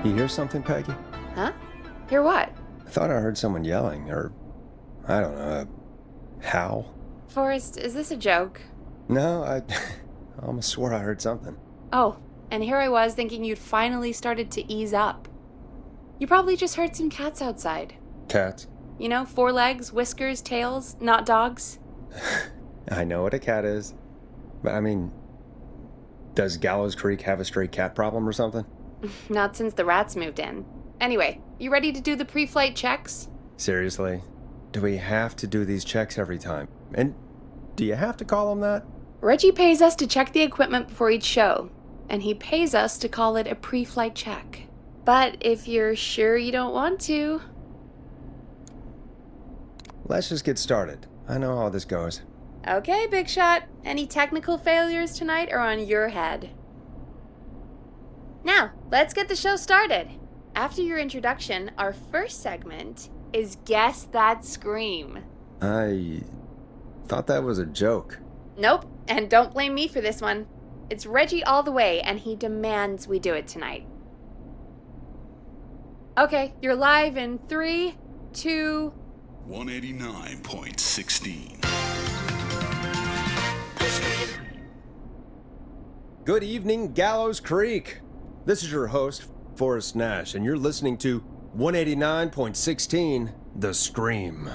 You hear something, Peggy? Huh? Hear what? I thought I heard someone yelling, or, I don't know, a howl. Forrest, is this a joke? No, I almost swore I heard something. Oh, and here I was thinking you'd finally started to ease up. You probably just heard some cats outside. Cats? You know, 4 legs, whiskers, tails, not dogs. I know what a cat is. But I mean, does Gallows Creek have a stray cat problem or something? Not since the rats moved in. Anyway, you ready to do the pre-flight checks? Seriously? Do we have to do these checks every time? And do you have to call them that? Reggie pays us to check the equipment before each show, and he pays us to call it a pre-flight check. But if you're sure you don't want to... Let's just get started. I know how this goes. Okay, Big Shot. Any technical failures tonight are on your head. Now, let's get the show started. After your introduction, our first segment is Guess That Scream. I thought that was a joke. Nope, and don't blame me for this one. It's Reggie all the way, and he demands we do it tonight. Okay, you're live in 3, 2... 189.16. Good evening, Gallows Creek. This is your host, Forrest Nash, and you're listening to 189.16, The Scream.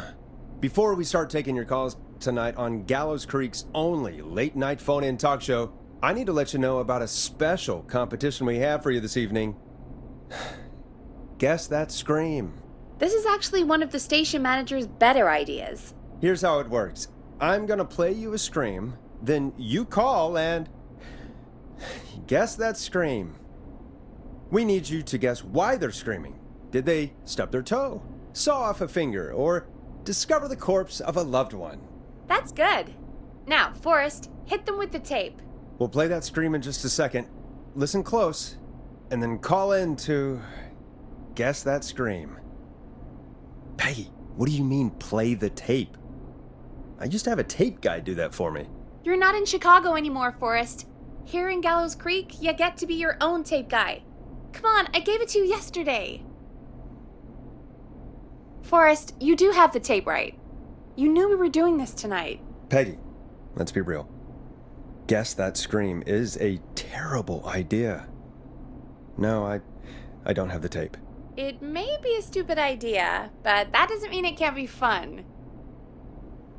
Before we start taking your calls tonight on Gallows Creek's only late-night phone-in talk show, I need to let you know about a special competition we have for you this evening. Guess That Scream. This is actually one of the station manager's better ideas. Here's how it works. I'm gonna play you a scream, then you call and guess that scream. We need you to guess why they're screaming. Did they stub their toe, saw off a finger, or discover the corpse of a loved one? That's good. Now, Forrest, hit them with the tape. We'll play that scream in just a second. Listen close, and then call in to guess that scream. Peggy, what do you mean play the tape? I used to have a tape guy do that for me. You're not in Chicago anymore, Forrest. Here in Gallows Creek, you get to be your own tape guy. Come on, I gave it to you yesterday. Forrest, you do have the tape right. You knew we were doing this tonight. Peggy, let's be real. Guess that scream is a terrible idea. No, I don't have the tape. It may be a stupid idea, but that doesn't mean it can't be fun.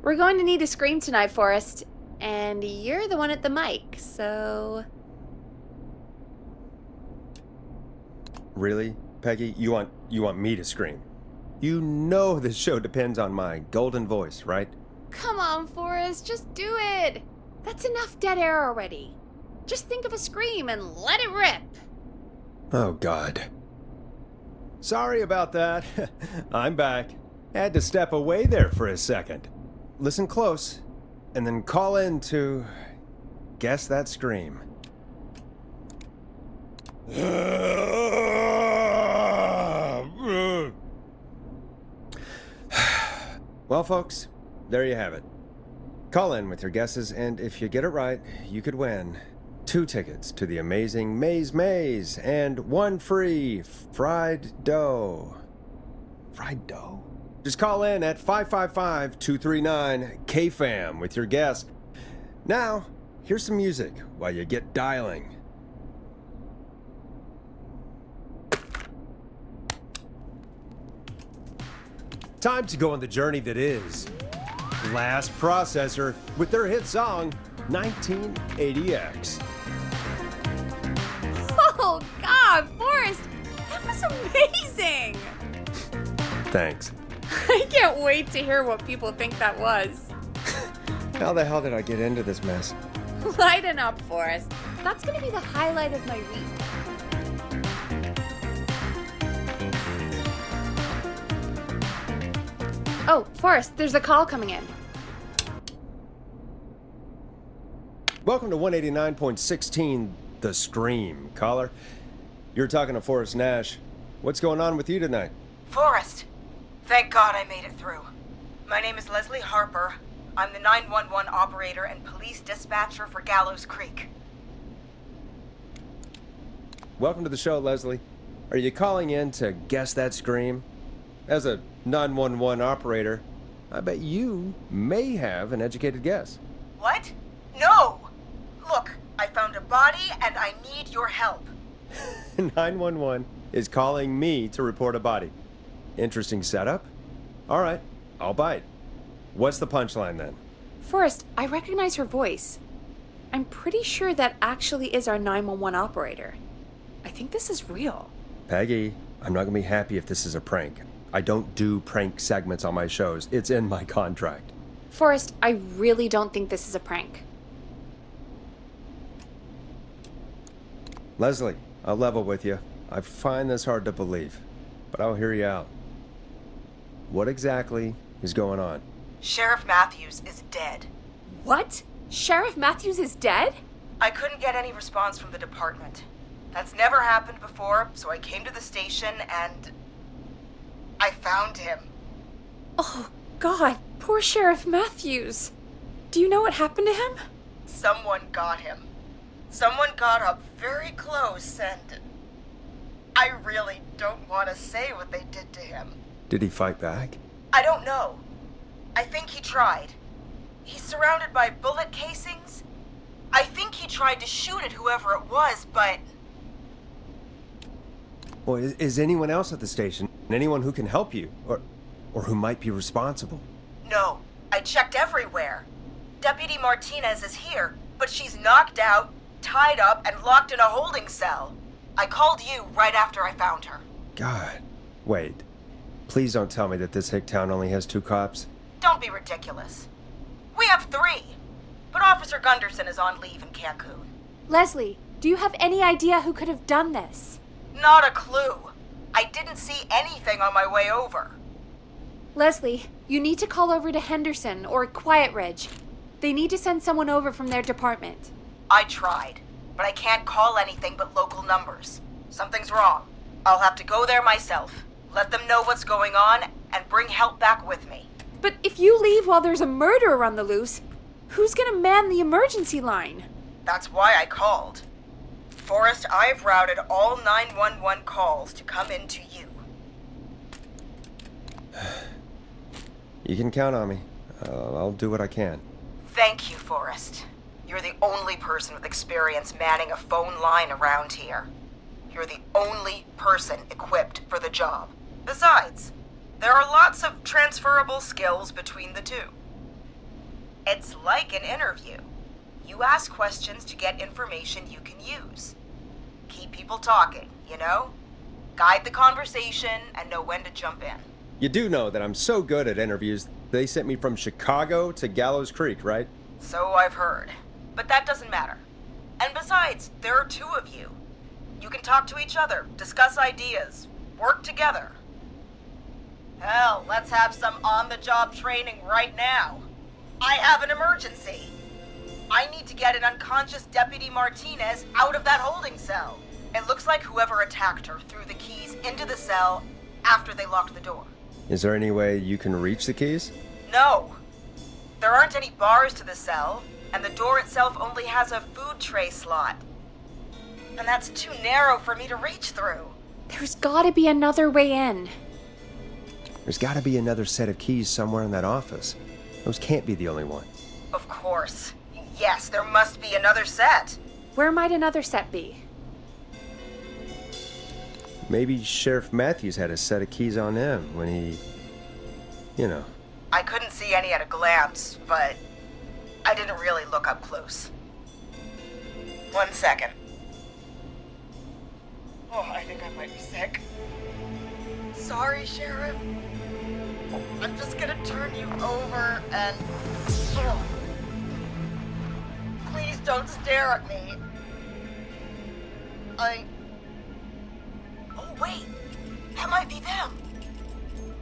We're going to need a scream tonight, Forrest, and you're the one at the mic, so... Really, Peggy? You want me to scream? You know this show depends on my golden voice, right? Come on, Forrest, just do it. That's enough dead air already. Just think of a scream and let it rip. Oh, God. Sorry about that. I'm back. Had to step away there for a second. Listen close, and then call in to guess that scream. Well, folks, there you have it. Call in with your guesses, and if you get it right, you could win 2 tickets to the amazing Maze and 1 free fried dough. Fried dough? Just call in at 555-239-KFAM with your guess. Now, here's some music while you get dialing. Time to go on the journey that is Blast Processor with their hit song 1980X. Oh, God, Forrest, that was amazing. Thanks. I can't wait to hear what people think that was. How the hell did I get into this mess? Lighten up, Forrest. That's going to be the highlight of my week. Oh, Forrest, there's a call coming in. Welcome to 189.16, The Scream. Caller, you're talking to Forrest Nash. What's going on with you tonight? Forrest, thank God I made it through. My name is Leslie Harper. I'm the 911 operator and police dispatcher for Gallows Creek. Welcome to the show, Leslie. Are you calling in to guess that scream? As a 911 operator, I bet you may have an educated guess. What? No! Look, I found a body and I need your help. 911 is calling me to report a body. Interesting setup. All right, I'll bite. What's the punchline then? Forrest, I recognize her voice. I'm pretty sure that actually is our 911 operator. I think this is real. Peggy, I'm not gonna be happy if this is a prank. I don't do prank segments on my shows. It's in my contract. Forrest, I really don't think this is a prank. Leslie, I'll level with you. I find this hard to believe, but I'll hear you out. What exactly is going on? Sheriff Matthews is dead. What? Sheriff Matthews is dead? I couldn't get any response from the department. That's never happened before, so I came to the station and I found him. Oh, God, poor Sheriff Matthews. Do you know what happened to him? Someone got him. Someone got up very close and I really don't want to say what they did to him. Did he fight back? I don't know. I think he tried. He's surrounded by bullet casings. I think he tried to shoot at whoever it was, but Well, is anyone else at the station? Anyone who can help you? Or who might be responsible? no. I checked everywhere. Deputy Martinez is here, but she's knocked out, tied up, and locked in a holding cell. I called you right after I found her. God. Wait. Please don't tell me that this hick town only has 2 cops. Don't be ridiculous. We have 3, but Officer Gunderson is on leave in Cancun. Leslie, do you have any idea who could have done this? Not a clue. I didn't see anything on my way over. Leslie, you need to call over to Henderson or Quiet Ridge. They need to send someone over from their department. I tried, but I can't call anything but local numbers. Something's wrong. I'll have to go there myself, let them know what's going on, and bring help back with me. But if you leave while there's a murderer on the loose, who's gonna man the emergency line? That's why I called. Forrest, I've routed all 911 calls to come in to you. You can count on me. I'll do what I can. Thank you, Forrest. You're the only person with experience manning a phone line around here. You're the only person equipped for the job. Besides, there are lots of transferable skills between the two. It's like an interview. You ask questions to get information you can use. Keep people talking, you know? Guide the conversation and know when to jump in. You do know that I'm so good at interviews, they sent me from Chicago to Gallows Creek, right? So I've heard. But that doesn't matter. And besides, there are 2 of you. You can talk to each other, discuss ideas, work together. Hell, let's have some on-the-job training right now. I have an emergency. I need to get an unconscious Deputy Martinez out of that holding cell. It looks like whoever attacked her threw the keys into the cell after they locked the door. Is there any way you can reach the keys? No. There aren't any bars to the cell, and the door itself only has a food tray slot. And that's too narrow for me to reach through. There's gotta be another way in. There's gotta be another set of keys somewhere in that office. Those can't be the only one. Of course. Yes, there must be another set. Where might another set be? Maybe Sheriff Matthews had a set of keys on him when he... You know. I couldn't see any at a glance, but I didn't really look up close. 1 second. Oh, I think I might be sick. Sorry, Sheriff. I'm just gonna turn you over and... Oh. Please don't stare at me. Oh, wait. That might be them.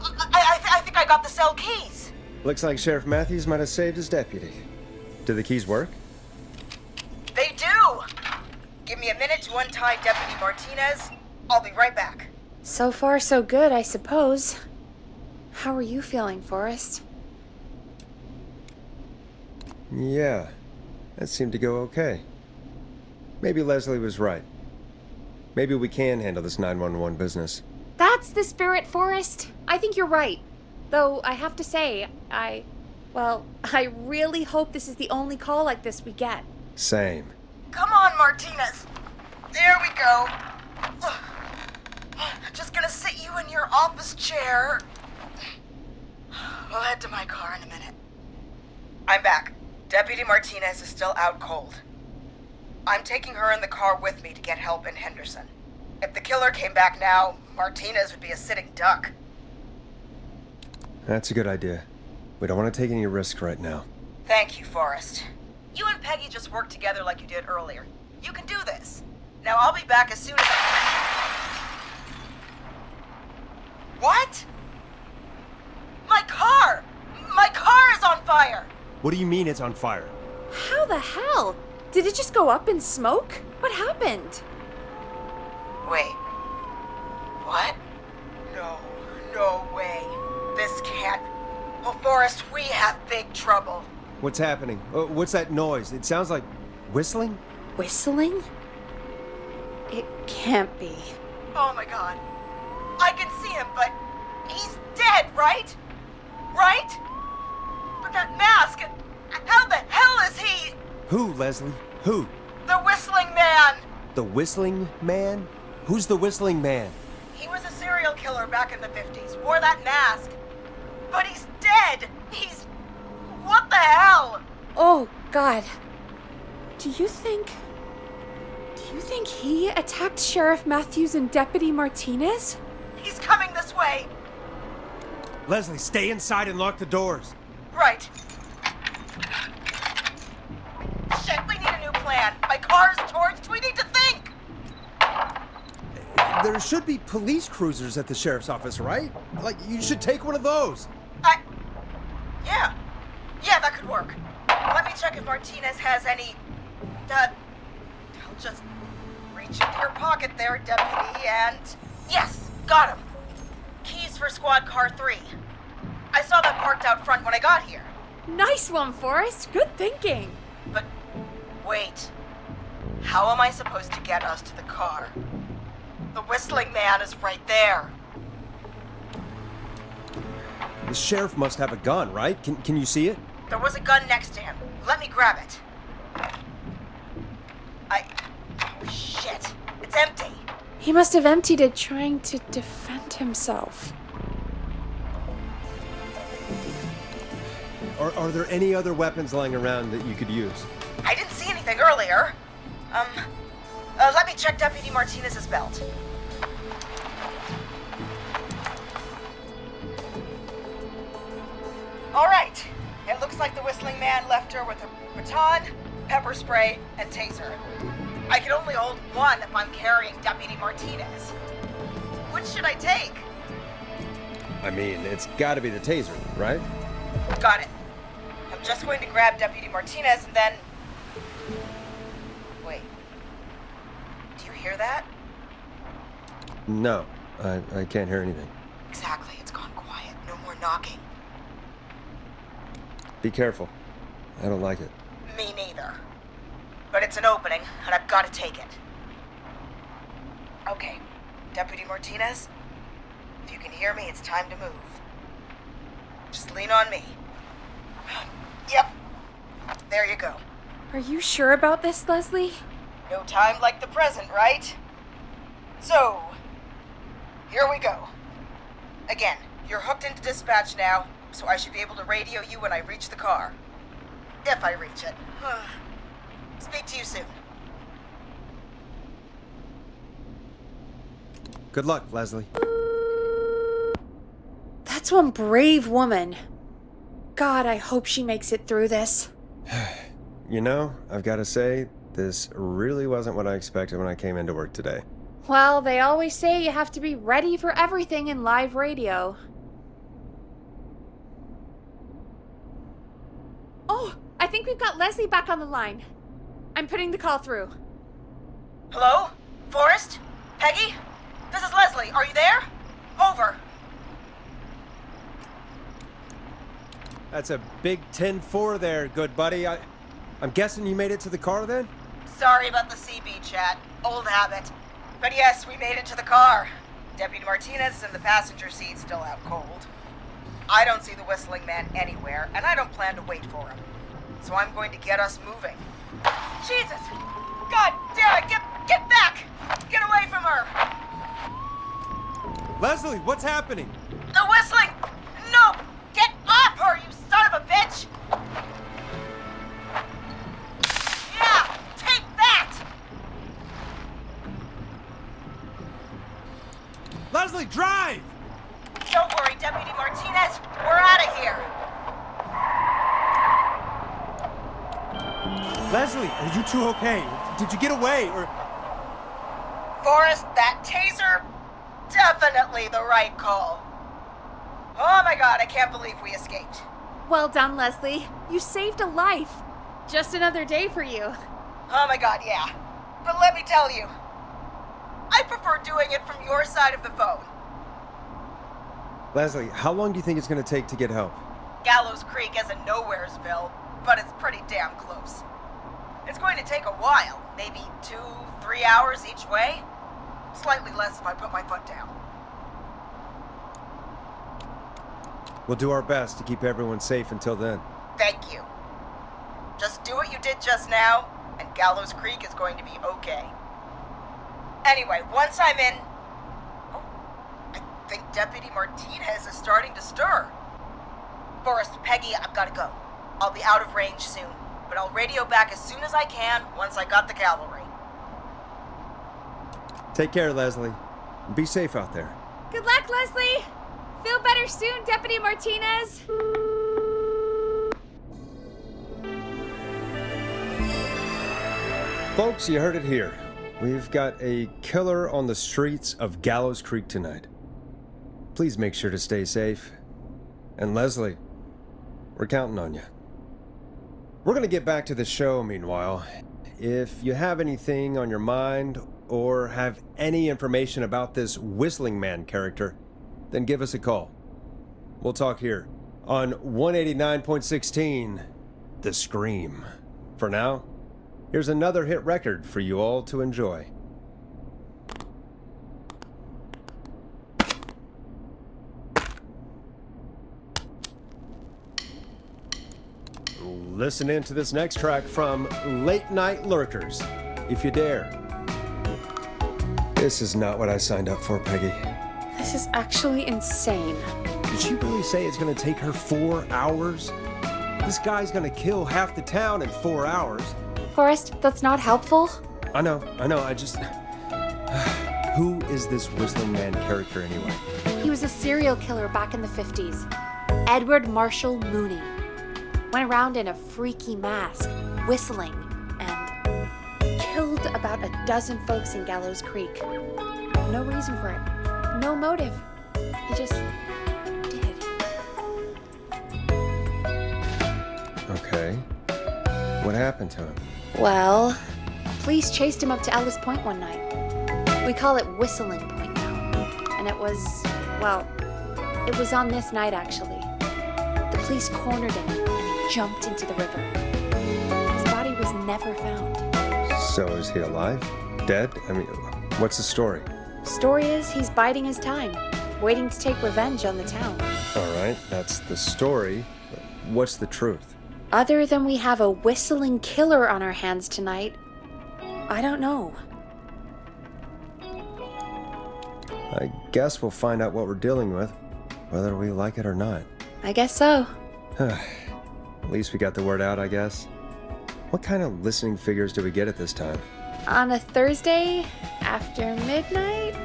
I think I got the cell keys. Looks like Sheriff Matthews might have saved his deputy. Do the keys work? They do! Give me a minute to untie Deputy Martinez. I'll be right back. So far, so good, I suppose. How are you feeling, Forrest? Yeah, that seemed to go okay. Maybe Leslie was right. Maybe we can handle this 911 business. That's the spirit, Forrest. I think you're right. Though I have to say, I really hope this is the only call like this we get. Same. Come on, Martinez. There we go. Just gonna sit you in your office chair. We'll head to my car in a minute. I'm back. Deputy Martinez is still out cold. I'm taking her in the car with me to get help in Henderson. If the killer came back now, Martinez would be a sitting duck. That's a good idea. We don't want to take any risk right now. Thank you, Forrest. You and Peggy just worked together like you did earlier. You can do this. Now I'll be back as soon as What? My car! My car is on fire! What do you mean it's on fire? How the hell? Did it just go up in smoke? What happened? Wait. What? No way. This can't... Oh, Forrest, we have big trouble. What's happening? What's that noise? It sounds like whistling? Whistling? It can't be. Oh my god. I can see him, but he's dead, right? Right? But that mask, how the hell is he? Who, Leslie? Who? The Whistling Man! The Whistling Man? Who's the Whistling Man? He was a serial killer back in the 50s, wore that mask. But he's dead! He's... What the hell? Oh, God. Do you think he attacked Sheriff Matthews and Deputy Martinez? He's coming this way! Leslie, stay inside and lock the doors. Right. Shit, we need a new plan. My car's torched. We need to think! There should be police cruisers at the sheriff's office, right? Like, you should take one of those. Yeah, that could work. Let me check if Martinez has any... I'll just reach into your pocket there, Deputy, and... Yes, got him. Keys for Squad Car 3. I saw that parked out front when I got here. Nice one, Forrest. Good thinking. But, wait. How am I supposed to get us to the car? The Whistling Man is right there. The sheriff must have a gun, right? Can you see it? There was a gun next to him. Let me grab it. Oh, shit. It's empty. He must have emptied it trying to defend himself. Are there any other weapons lying around that you could use? I didn't see anything earlier. Let me check Deputy Martinez's belt. All right. It looks like the Whistling Man left her with a baton, pepper spray, and taser. I can only hold one if I'm carrying Deputy Martinez. Which should I take? I mean, it's gotta be the taser, right? Got it. I'm just going to grab Deputy Martinez and then... Wait. Do you hear that? No, I can't hear anything. Exactly. It's gone quiet. No more knocking. Be careful. I don't like it. Me neither. But it's an opening, and I've got to take it. Okay. Deputy Martinez, if you can hear me, it's time to move. Just lean on me. Yep. There you go. Are you sure about this, Leslie? No time like the present, right? So, here we go. Again, you're hooked into dispatch now, so I should be able to radio you when I reach the car. If I reach it. Speak to you soon. Good luck, Leslie. That's one brave woman. God, I hope she makes it through this. You know, I've got to say, this really wasn't what I expected when I came into work today. Well, they always say you have to be ready for everything in live radio. Oh, I think we've got Leslie back on the line. I'm putting the call through. Hello? Forrest? Peggy? This is Leslie. Are you there? Over. That's a big 10-4 there, good buddy. I'm guessing you made it to the car then? Sorry about the CB chat. Old habit. But yes, we made it to the car. Deputy Martinez is in the passenger seat, still out cold. I don't see the whistling man anywhere, and I don't plan to wait for him. So I'm going to get us moving. Jesus! God damn it! Get back! Get away from her! Leslie, what's happening? The whistling! No! Get off her, you son of a bitch! Yeah! Take that! Leslie, drive! Don't worry, Deputy Martinez. We're out of here. Leslie, are you two okay? Did you get away, or... Forrest, that taser? Definitely the right call. Oh my god, I can't believe we escaped. Well done, Leslie. You saved a life. Just another day for you. Oh my god, yeah. But let me tell you, I prefer doing it from your side of the phone. Leslie, how long do you think it's going to take to get help? Gallows Creek isn't Nowheresville, but it's pretty damn close. It's going to take a while, maybe 2-3 hours each way. Slightly less if I put my foot down. We'll do our best to keep everyone safe until then. Thank you. Just do what you did just now, and Gallows Creek is going to be okay. Anyway, once I'm in... Oh, I think Deputy Martinez is starting to stir. Forrest, Peggy, I've got to go. I'll be out of range soon, but I'll radio back as soon as I can once I got the cavalry. Take care, Leslie. Be safe out there. Good luck, Leslie. Feel better soon, Deputy Martinez. Folks, you heard it here. We've got a killer on the streets of Gallows Creek tonight. Please make sure to stay safe. And Leslie, we're counting on you. We're going to get back to the show meanwhile. If you have anything on your mind or have any information about this Whistling Man character, then give us a call. We'll talk here on 189.16, The Scream. For now, here's another hit record for you all to enjoy. Listen in to this next track from Late Night Lurkers, if you dare. This is not what I signed up for, Peggy. This is actually insane. Did she really say it's going to take her 4 hours? This guy's going to kill half the town in 4 hours. Forrest, that's not helpful. I know, I just... Who is this Whistling Man character anyway? He was a serial killer back in the 50s. Edward Marshall Mooney. Went around in a freaky mask, whistling, and killed about a dozen folks in Gallows Creek. No reason for it. No motive. He just did. Okay. What happened to him? Well, police chased him up to Ellis Point one night. We call it Whistling Point now. And it was, well, it was on this night actually. The police cornered him and he jumped into the river. His body was never found. So is he alive? Dead? I mean, what's the story? Story is he's biding his time, waiting to take revenge on the town. All right, that's the story. What's the truth? Other than we have a whistling killer on our hands tonight, I don't know. I guess we'll find out what we're dealing with, whether we like it or not. I guess so. At least we got the word out, I guess. What kind of listening figures do we get at this time? On a Thursday after midnight,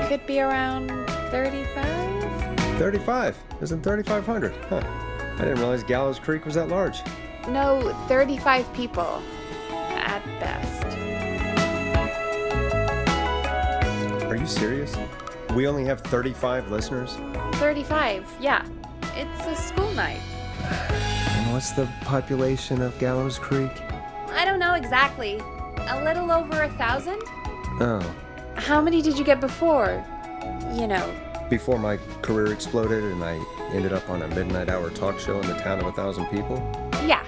could be around 35? 35? Isn't 3,500? Huh. I didn't realize Gallows Creek was that large. No, 35 people. At best. Are you serious? We only have 35 listeners? 35, yeah. It's a school night. And what's the population of Gallows Creek? I don't know exactly. A little over 1,000? Oh. How many did you get before? You know. Before my career exploded and I ended up on a midnight hour talk show in the town of 1,000 people? Yeah,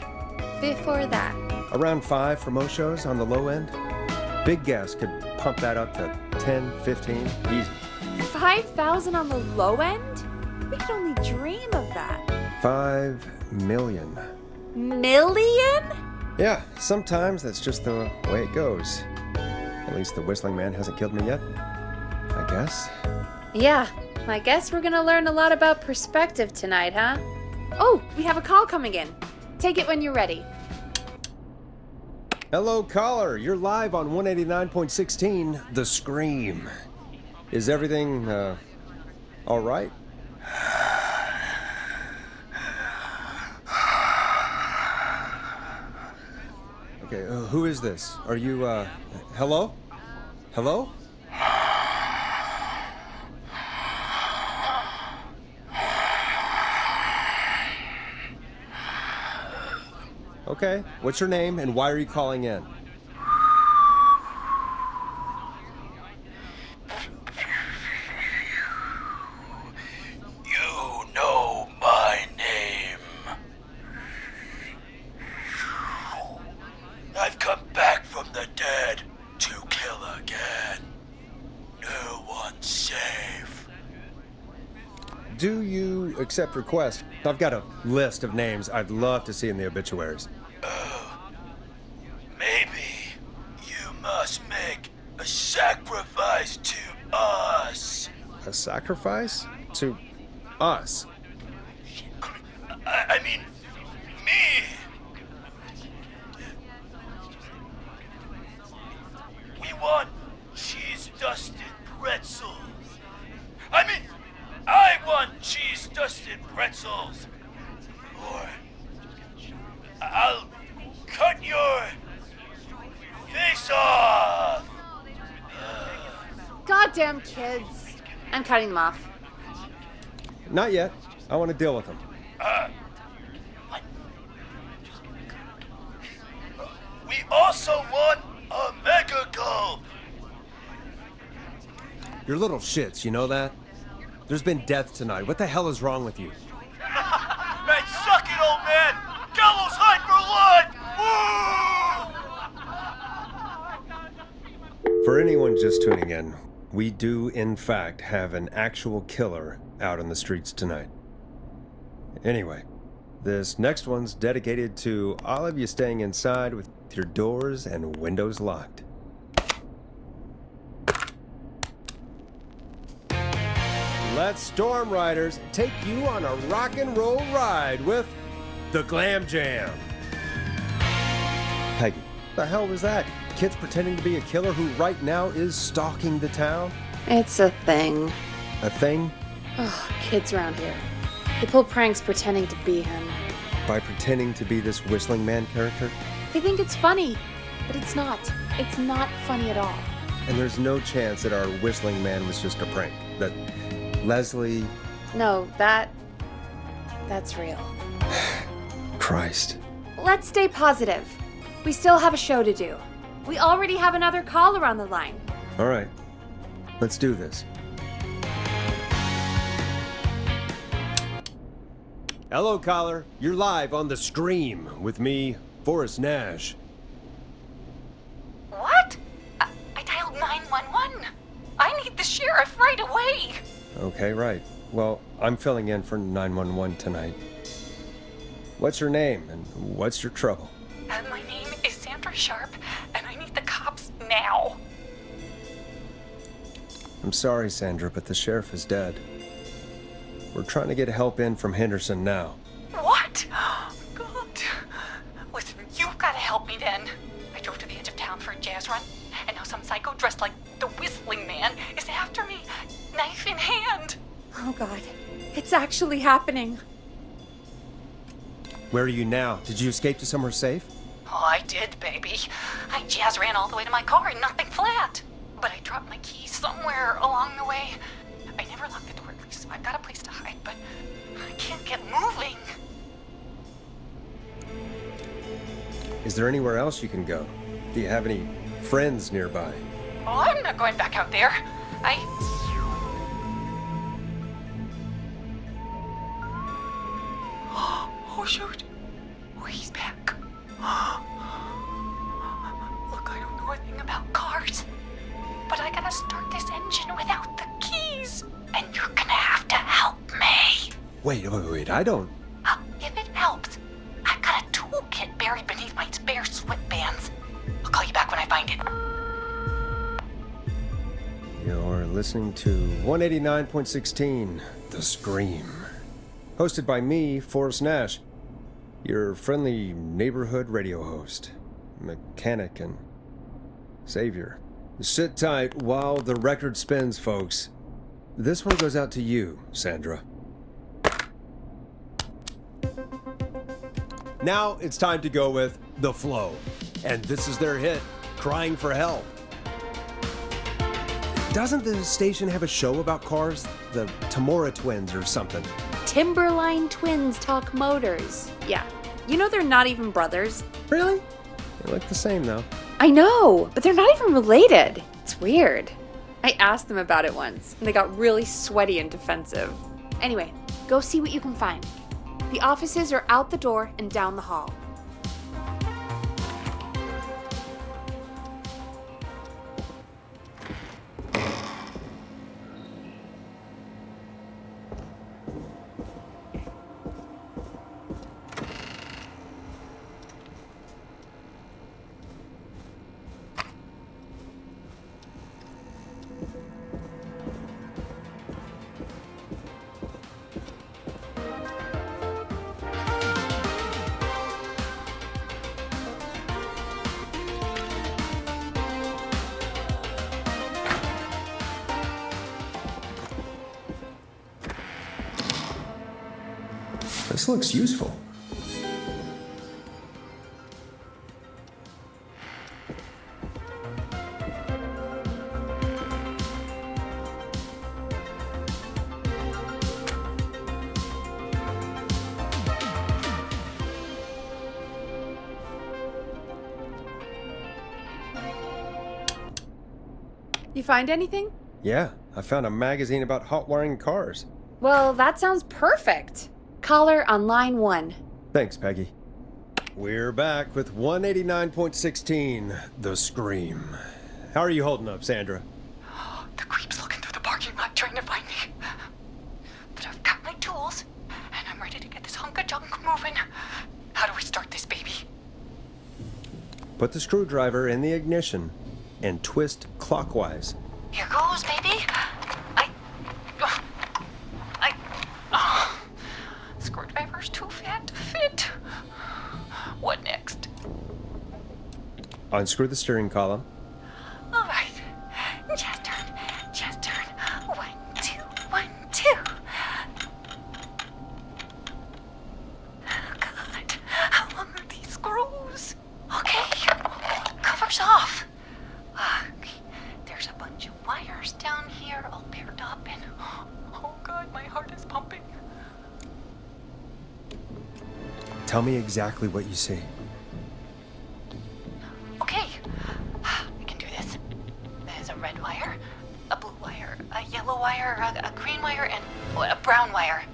before that. Around 5 for most shows on the low end. Big guests could pump that up to 10, 15, easy. 5,000 on the low end? We could only dream of that. 5 million. Million? Yeah, sometimes that's just the way it goes. At least the Whistling Man hasn't killed me yet, I guess. Yeah, I guess we're gonna learn a lot about perspective tonight, huh? Oh, we have a call coming in. Take it when you're ready. Hello, caller. You're live on 189.16, The Scream. Is everything, all right? Okay, who is this? Are you, hello? Hello? Okay, what's your name and why are you calling in? You know my name. I've come back from the dead to kill again. No one's safe. Do you accept requests? I've got a list of names I'd love to see in the obituaries. Maybe you must make a sacrifice to us. A sacrifice? To us? I mean, me. We want cheese-dusted pretzels. I want cheese-dusted pretzels. Or I'll cut your face off. Goddamn kids. I'm cutting them off. Not yet. I want to deal with them. What? We also want a mega gulp. You're little shits, you know that? There's been death tonight. What the hell is wrong with you? Man, suck it, old man. Gallows high for lunch. Woo! For anyone just tuning in, we do, in fact, have an actual killer out on the streets tonight. Anyway, this next one's dedicated to all of you staying inside with your doors and windows locked. Let Storm Riders take you on a rock and roll ride with the Glam Jam. Peggy, what the hell was that? Kids pretending to be a killer who right now is stalking the town? It's a thing. A thing? Oh, kids around here. They pull pranks pretending to be him. By pretending to be this Whistling Man character? They think it's funny, but it's not. It's not funny at all. And there's no chance that our Whistling Man was just a prank. That Leslie... No, that's real. Christ. Let's stay positive. We still have a show to do. We already have another caller on the line. All right. Let's do this. Hello, caller. You're live on The Scream with me, Forrest Nash. What? I dialed 911. I need the sheriff right away. Okay, right. Well, I'm filling in for 911 tonight. What's your name and what's your trouble? My name is Sandra Sharp, and I need the cops now. I'm sorry, Sandra, but the sheriff is dead. We're trying to get help in from Henderson now. What? God. Listen, you've got to help me then. I drove to the edge of town for a jazz run, and now some psycho dressed like the Whistling Man is after me, knife in hand. Oh God, it's actually happening. Where are you now? Did you escape to somewhere safe? Oh, I did, baby. I jazz ran all the way to my car and nothing flat. But I dropped my keys somewhere along the way. I never locked the door, so I've got a place to hide, but I can't get moving. Is there anywhere else you can go? Do you have any friends nearby? Oh, I'm not going back out there. Oh, shoot. Oh, he's back. Look, I don't know a thing about cars. start this engine without the keys. And you're gonna have to help me. Wait, I don't... If it helps, I've got a toolkit buried beneath my spare sweatbands. I'll call you back when I find it. You're listening to 189.16, The Scream. Hosted by me, Forrest Nash, your friendly neighborhood radio host, mechanic and savior. Sit tight while the record spins, folks. This one goes out to you, Sandra. Now it's time to go with The Flow. And this is their hit, Crying for Help. Doesn't the station have a show about cars? The Tamora twins or something? Timberline twins talk motors. Yeah. You know they're not even brothers. Really? They look the same, though. I know, but they're not even related. It's weird. I asked them about it once, and they got really sweaty and defensive. Anyway, go see what you can find. The offices are out the door and down the hall. This looks useful. You find anything? Yeah, I found a magazine about hot wiring cars. Well, that sounds perfect. Caller on line 1. Thanks, Peggy. We're back with 189.16, The Scream. How are you holding up, Sandra? The creep's looking through the parking lot trying to find me. But I've got my tools, and I'm ready to get this hunk of junk moving. How do we start this baby? Put the screwdriver in the ignition and twist clockwise. Here goes, baby. Screwdriver's too fat to fit. What next? Unscrew the steering column. All right. Just turn. 1, 2, 1, 2. Oh, God. How long are these screws? Okay. Cover's off. Okay. There's a bunch of wires down here all paired up and... Oh, God, my heart is pumping. Tell me exactly what you see. Okay, I can do this. There's a red wire, a blue wire, a yellow wire, a green wire, and a brown wire.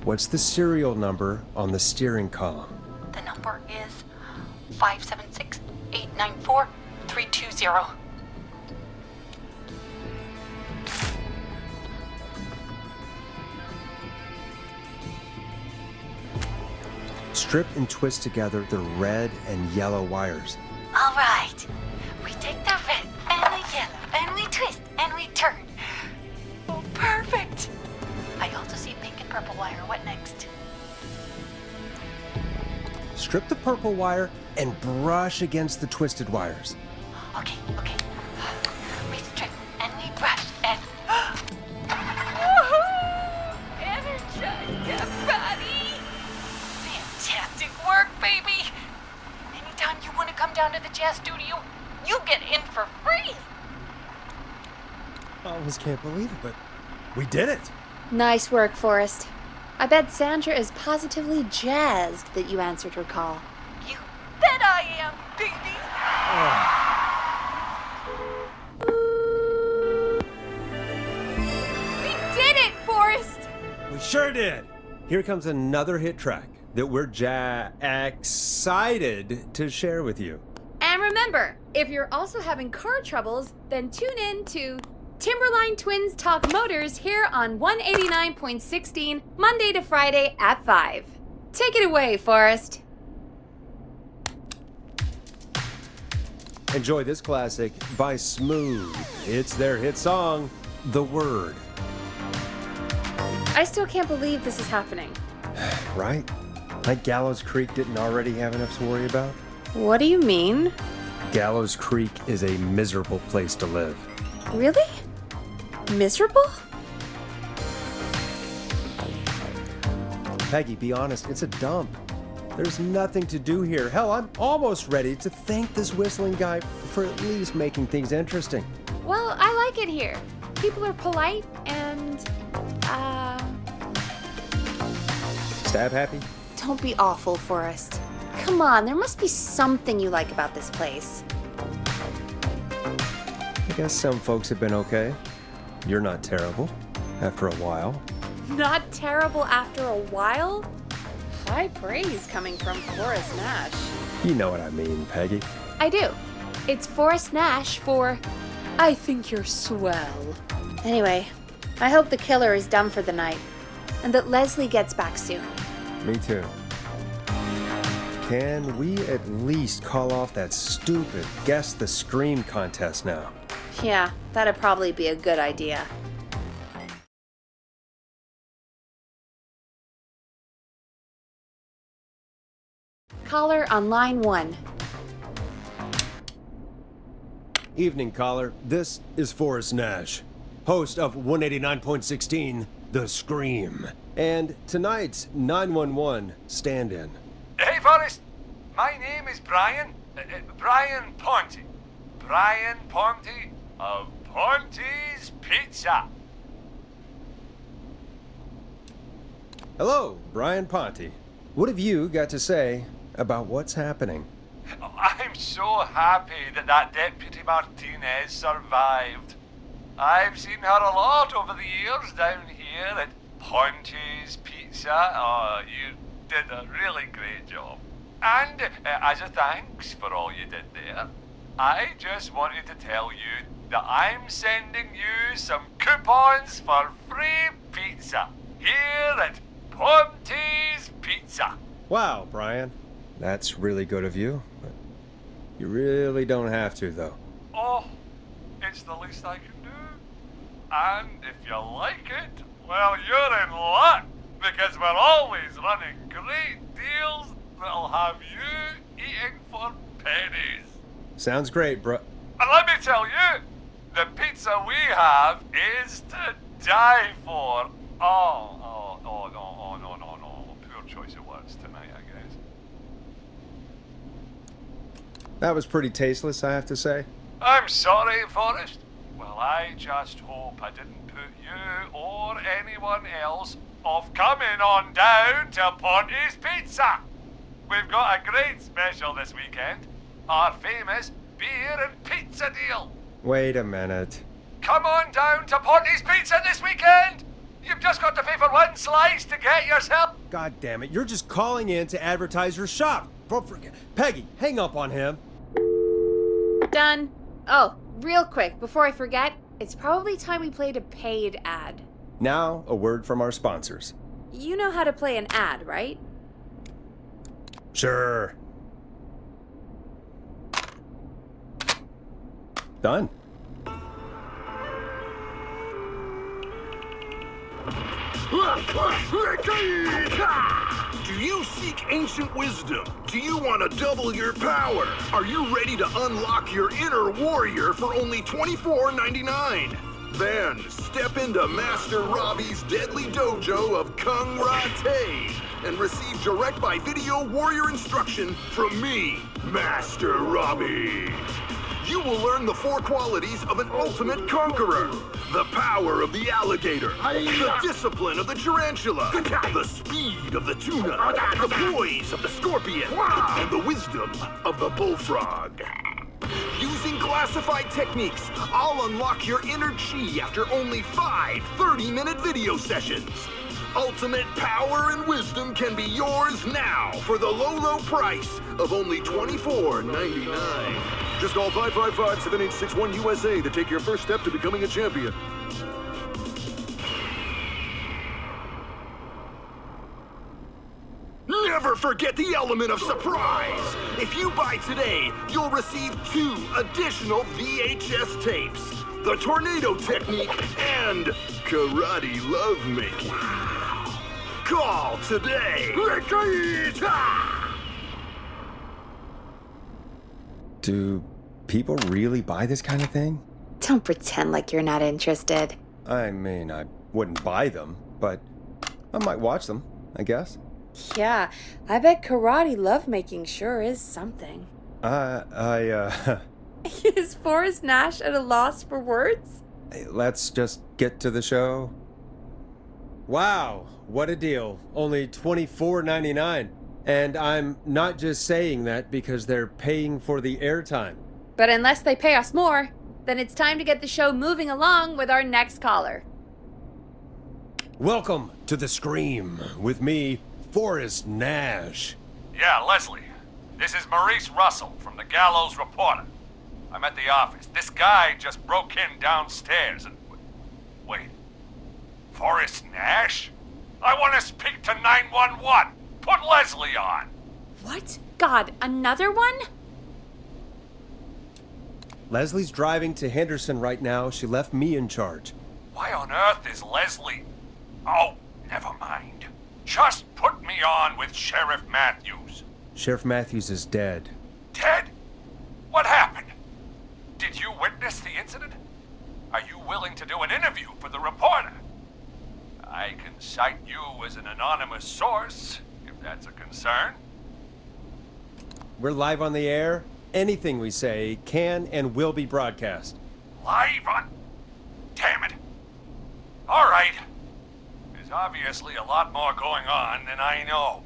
What's the serial number on the steering column? The number is 576-894-320. Strip and twist together the red and yellow wires. All right. We take the red and the yellow and we twist and we turn. Oh, perfect. I also see pink and purple wire. What next? Strip the purple wire and brush against the twisted wires. Okay. We strip and we brush and... Energize your body. Fantastic work, baby. Anytime you want to come down to the jazz studio, you get in for free. I almost can't believe it, but we did it. Nice work, Forrest. I bet Sandra is positively jazzed that you answered her call. You bet I am, baby. We did it, Forrest! We sure did. Here comes another hit track that we're excited to share with you. And remember, If you're also having car troubles, then tune in to Timberline Twins Talk Motors here on 189.16, Monday to Friday at 5. Take it away, Forrest. Enjoy this classic by Smooth. It's their hit song, The Word. I still can't believe this is happening. Right? Like Gallows Creek didn't already have enough to worry about? What do you mean? Gallows Creek is a miserable place to live. Really? Miserable? Peggy, be honest, it's a dump. There's nothing to do here. Hell, I'm almost ready to thank this whistling guy for at least making things interesting. Well, I like it here. People are polite and, Stab happy? Don't be awful, Forrest. Come on, there must be something you like about this place. I guess some folks have been okay. You're not terrible after a while. Not terrible after a while? High praise coming from Forrest Nash. You know what I mean, Peggy. I do. It's Forrest Nash for I think you're swell. Anyway, I hope the killer is done for the night and that Leslie gets back soon. Me too. Can we at least call off that stupid Guess the Scream contest now? Yeah, that'd probably be a good idea. Caller on line 1. Evening, caller. This is Forrest Nash, host of 189.16, The Scream, and tonight's 911 stand-in. Hey, Forrest. My name is Brian. Brian Ponte. Brian Ponte of Ponte's Pizza. Hello, Brian Ponte. What have you got to say about what's happening? I'm so happy that Deputy Martinez survived. I've seen her a lot over the years down here at Ponte's Pizza. Oh, you did a really great job. And as a thanks for all you did there, I just wanted to tell you that I'm sending you some coupons for free pizza here at Ponte's Pizza. Wow, Brian. That's really good of you. But you really don't have to, though. Oh, it's the least I can do. And if you like it, well, you're in luck, because we're always running great deals that'll have you eating for pennies. Sounds great, bro. And let me tell you, the pizza we have is to die for. No. Poor choice of words tonight, I guess. That was pretty tasteless, I have to say. I'm sorry, Forrest. Well, I just hope I didn't put you or anyone else off coming on down to Ponte's Pizza. We've got a great special this weekend. Our famous beer and pizza deal. Wait a minute. Come on down to Ponte's Pizza this weekend. You've just got to pay for one slice to get yourself. God damn it, you're just calling in to advertise your shop. Peggy, hang up on him. Done. Oh, real quick, before I forget, it's probably time we played a paid ad. Now, a word from our sponsors. You know how to play an ad, right? Sure. Done. Do you seek ancient wisdom? Do you want to double your power? Are you ready to unlock your inner warrior for only $24.99? Then step into Master Robbie's deadly dojo of Kung Rate and receive direct by video warrior instruction from me, Master Robbie. You will learn the 4 qualities of an ultimate conqueror. The power of the alligator, the discipline of the tarantula, the speed of the tuna, the poise of the scorpion, and the wisdom of the bullfrog. Using classified techniques, I'll unlock your inner chi after only 5 30-minute video sessions. Ultimate power and wisdom can be yours now for the low, low price of only $24.99. Just call 555-7861 USA to take your first step to becoming a champion. Never forget the element of surprise! If you buy today, you'll receive 2 additional VHS tapes. The Tornado Technique and Karate Lovemaking. Call today! Do people really buy this kind of thing? Don't pretend like you're not interested. I mean, I wouldn't buy them, but I might watch them, I guess. Yeah, I bet karate lovemaking sure is something. Is Forrest Nash at a loss for words? Let's just get to the show. Wow, what a deal. Only $24.99. And I'm not just saying that because they're paying for the airtime. But unless they pay us more, then it's time to get the show moving along with our next caller. Welcome to The Scream with me, Forrest Nash. Yeah, Leslie. This is Maurice Russell from the Gallows Reporter. I'm at the office. This guy just broke in downstairs and... Wait. Forrest Nash? I want to speak to 911. Put Leslie on. What? God, another one? Leslie's driving to Henderson right now. She left me in charge. Why on earth is Leslie... Oh, never mind. Just put me on with Sheriff Matthews. Sheriff Matthews is dead. Dead? What happened? Did you witness the incident? Are you willing to do an interview for the reporter? I can cite you as an anonymous source, if that's a concern. We're live on the air. Anything we say can and will be broadcast. Live on... Damn it. All right. There's obviously a lot more going on than I know.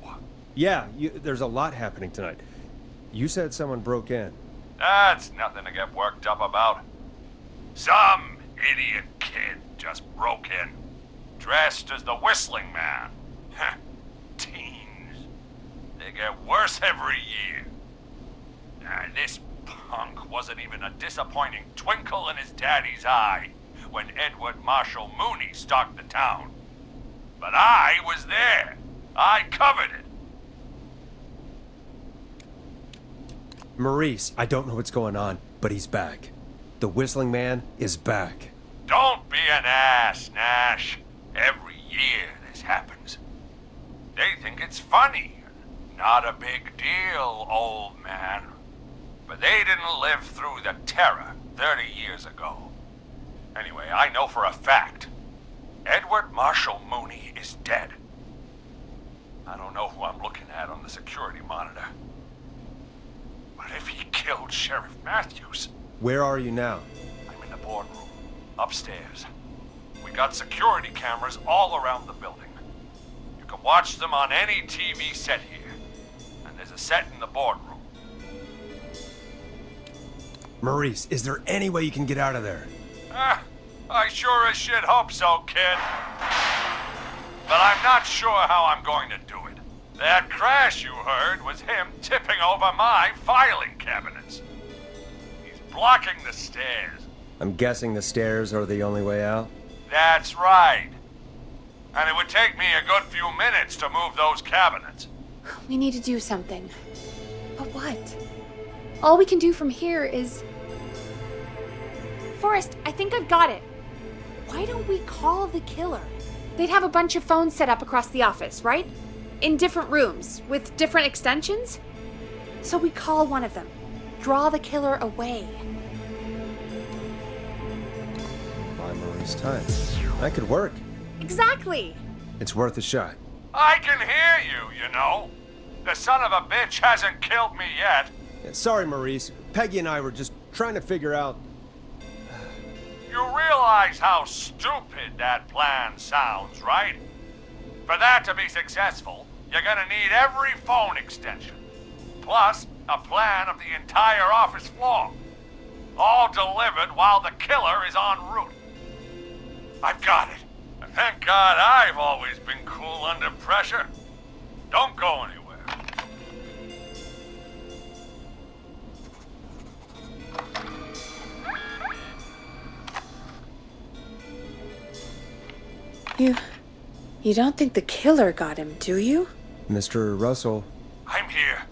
Yeah, there's a lot happening tonight. You said someone broke in. That's nothing to get worked up about. Some idiot kid just broke in, dressed as the Whistling Man. Heh, teens. They get worse every year. This punk wasn't even a disappointing twinkle in his daddy's eye when Edward Marshall Mooney stalked the town. But I was there. I covered it. Maurice, I don't know what's going on, but he's back. The Whistling Man is back. Don't be an ass, Nash. Every year this happens. They think it's funny. Not a big deal, old man. But they didn't live through the terror 30 years ago. Anyway, I know for a fact. Edward Marshall Mooney is dead. I don't know who I'm looking at on the security monitor. But if he killed Sheriff Matthews... Where are you now? I'm in the boardroom, upstairs. We got security cameras all around the building. You can watch them on any TV set here. And there's a set in the boardroom. Maurice, is there any way you can get out of there? I sure as shit hope so, kid. But I'm not sure how I'm going to do it. That crash you heard was him tipping over my filing cabinets. He's blocking the stairs. I'm guessing the stairs are the only way out? That's right. And it would take me a good few minutes to move those cabinets. We need to do something. But what? All we can do from here is... Forrest, I think I've got it. Why don't we call the killer? They'd have a bunch of phones set up across the office, right? In different rooms, with different extensions? So we call one of them. Draw the killer away. Buy Maurice time. That could work. Exactly! It's worth a shot. I can hear you, you know. The son of a bitch hasn't killed me yet. Yeah, sorry, Maurice. Peggy and I were just trying to figure out... You realize how stupid that plan sounds, right? For that to be successful, you're gonna need every phone extension, plus a plan of the entire office floor, all delivered while the killer is en route. I've got it. And thank God I've always been cool under pressure. Don't go anywhere. You don't think the killer got him, do you? Mr. Russell, I'm here.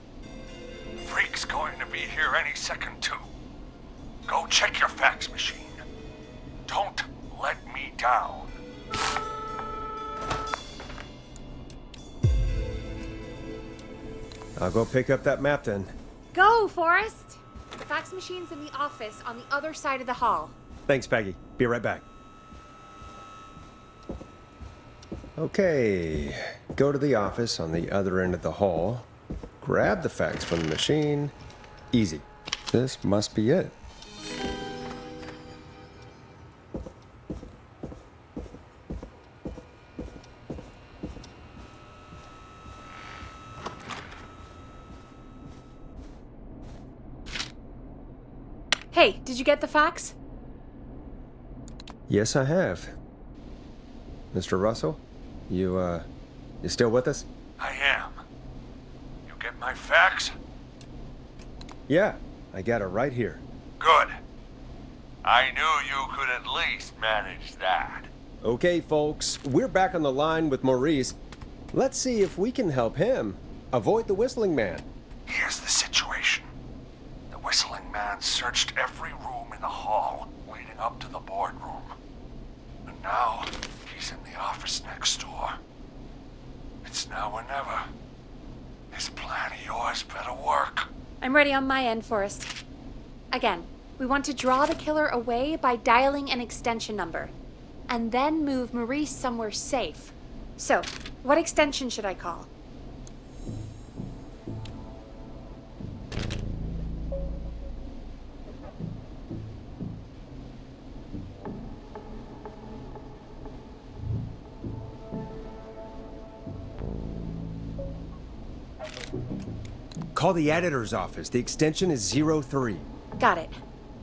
Freak's going to be here any second, too. Go check your fax machine. Don't let me down. I'll go pick up that map then. Go, Forrest! The fax machine's in the office on the other side of the hall. Thanks, Peggy. Be right back. Okay, go to the office on the other end of the hall. Grab the fax from the machine. Easy. This must be it. Hey, did you get the fax? Yes, I have. Mr. Russell, you still with us? I am. You get my fax? Yeah, I got it right here. Good. I knew you could at least manage that. Okay, folks, we're back on the line with Maurice. Let's see if we can help him avoid the Whistling Man. Here's the situation. The Whistling Man searched every room in the hall leading up to the boardroom. And now, he's in the office next door. It's now or never. This plan of yours better work. I'm ready on my end, Forrest. Again, we want to draw the killer away by dialing an extension number, and then move Maurice somewhere safe. So, what extension should I call? Call the editor's office. The extension is 03. Got it.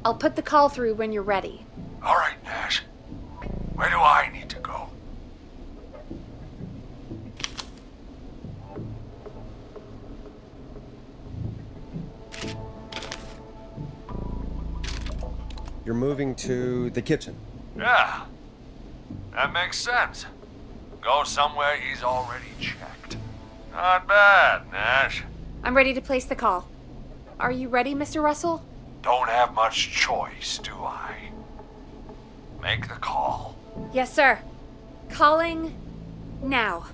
I'll put the call through when you're ready. All right, Nash. Where do I need to go? You're moving to the kitchen. Yeah, that makes sense. Go somewhere he's already checked. Not bad, Nash. I'm ready to place the call. Are you ready, Mr. Russell? Don't have much choice, do I? Make the call. Yes, sir. Calling now.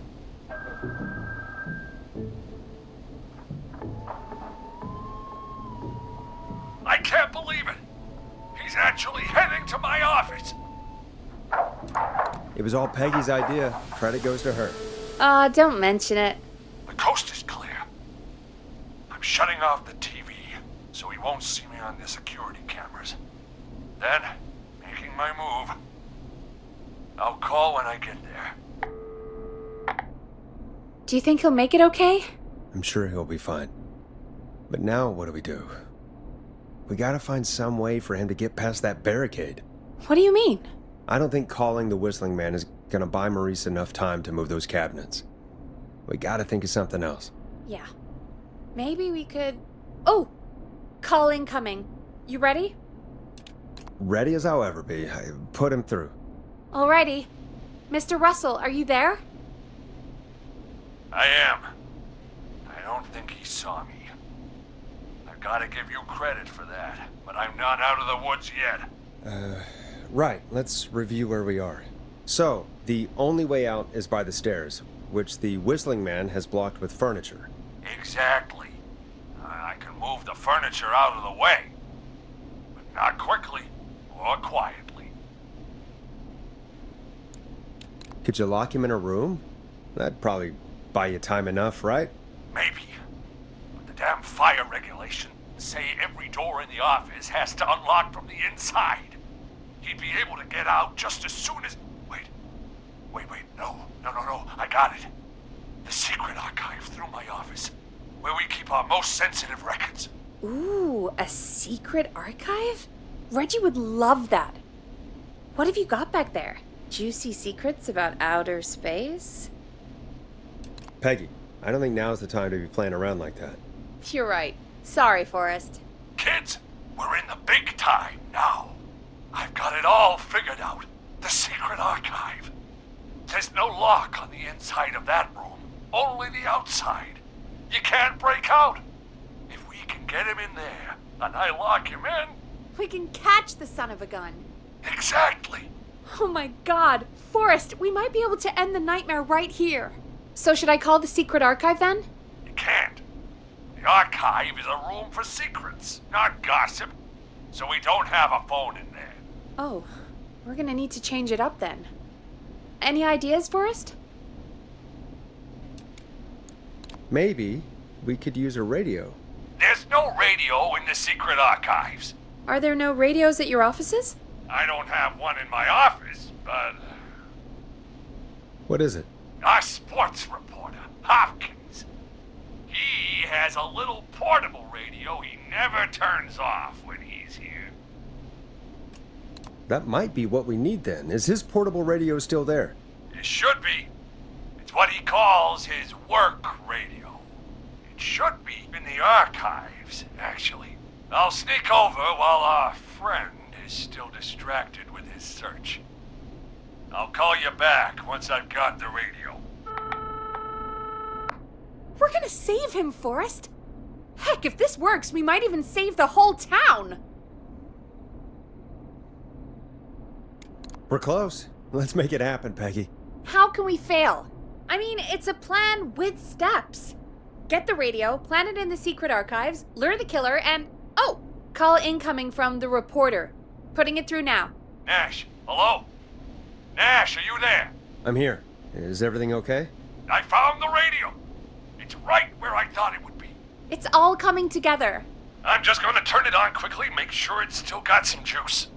I can't believe it. He's actually heading to my office. It was all Peggy's idea. Credit goes to her. Don't mention it. The coast is clear. I'm shutting off the TV so he won't see me on the security cameras. Then, making my move. I'll call when I get there. Do you think he'll make it okay? I'm sure he'll be fine. But now what do we do? We gotta find some way for him to get past that barricade. What do you mean? I don't think calling the Whistling Man is gonna buy Maurice enough time to move those cabinets. We gotta think of something else. Yeah. Maybe we could... Oh! Call incoming. You ready? Ready as I'll ever be. I put him through. Alrighty. Mr. Russell, are you there? I am. I don't think he saw me. I've got to give you credit for that, but I'm not out of the woods yet. Right, let's review where we are. So, the only way out is by the stairs, which the Whistling Man has blocked with furniture. Exactly. I can move the furniture out of the way, but not quickly or quietly. Could you lock him in a room? That'd probably buy you time enough, right? Maybe. But the damn fire regulations say every door in the office has to unlock from the inside. He'd be able to get out just as soon as... Wait. No. I got it. The secret archive through my office, where we keep our most sensitive records. Ooh, a secret archive? Reggie would love that. What have you got back there? Juicy secrets about outer space? Peggy, I don't think now's the time to be playing around like that. You're right. Sorry, Forrest. Kids, we're in the big time now. I've got it all figured out. The secret archive. There's no lock on the inside of that room, only the outside. You can't break out. If we can get him in there, and I lock him in... We can catch the son of a gun. Exactly. Oh my god, Forrest, we might be able to end the nightmare right here. So should I call the secret archive then? You can't. The archive is a room for secrets, not gossip. So we don't have a phone in there. Oh, we're gonna need to change it up then. Any ideas, Forrest? Maybe we could use a radio. There's no radio in the secret archives. Are there no radios at your offices? I don't have one in my office, but What is it? our sports reporter, Hopkins, he has a little portable radio he never turns off when he's here. That might be what we need then. Is his portable radio still there? It should be. It's what he calls his work radio. It should be in the archives, actually. I'll sneak over while our friend is still distracted with his search. I'll call you back once I've got the radio. We're gonna save him, Forrest. Heck, if this works, we might even save the whole town. We're close. Let's make it happen, Peggy. How can we fail? I mean, it's a plan with steps. Get the radio, plant it in the secret archives, lure the killer, and... Oh! Call incoming from the reporter. Putting it through now. Nash, hello? Nash, are you there? I'm here. Is everything okay? I found the radio. It's right where I thought it would be. It's all coming together. I'm just gonna turn it on quickly, make sure it's still got some juice.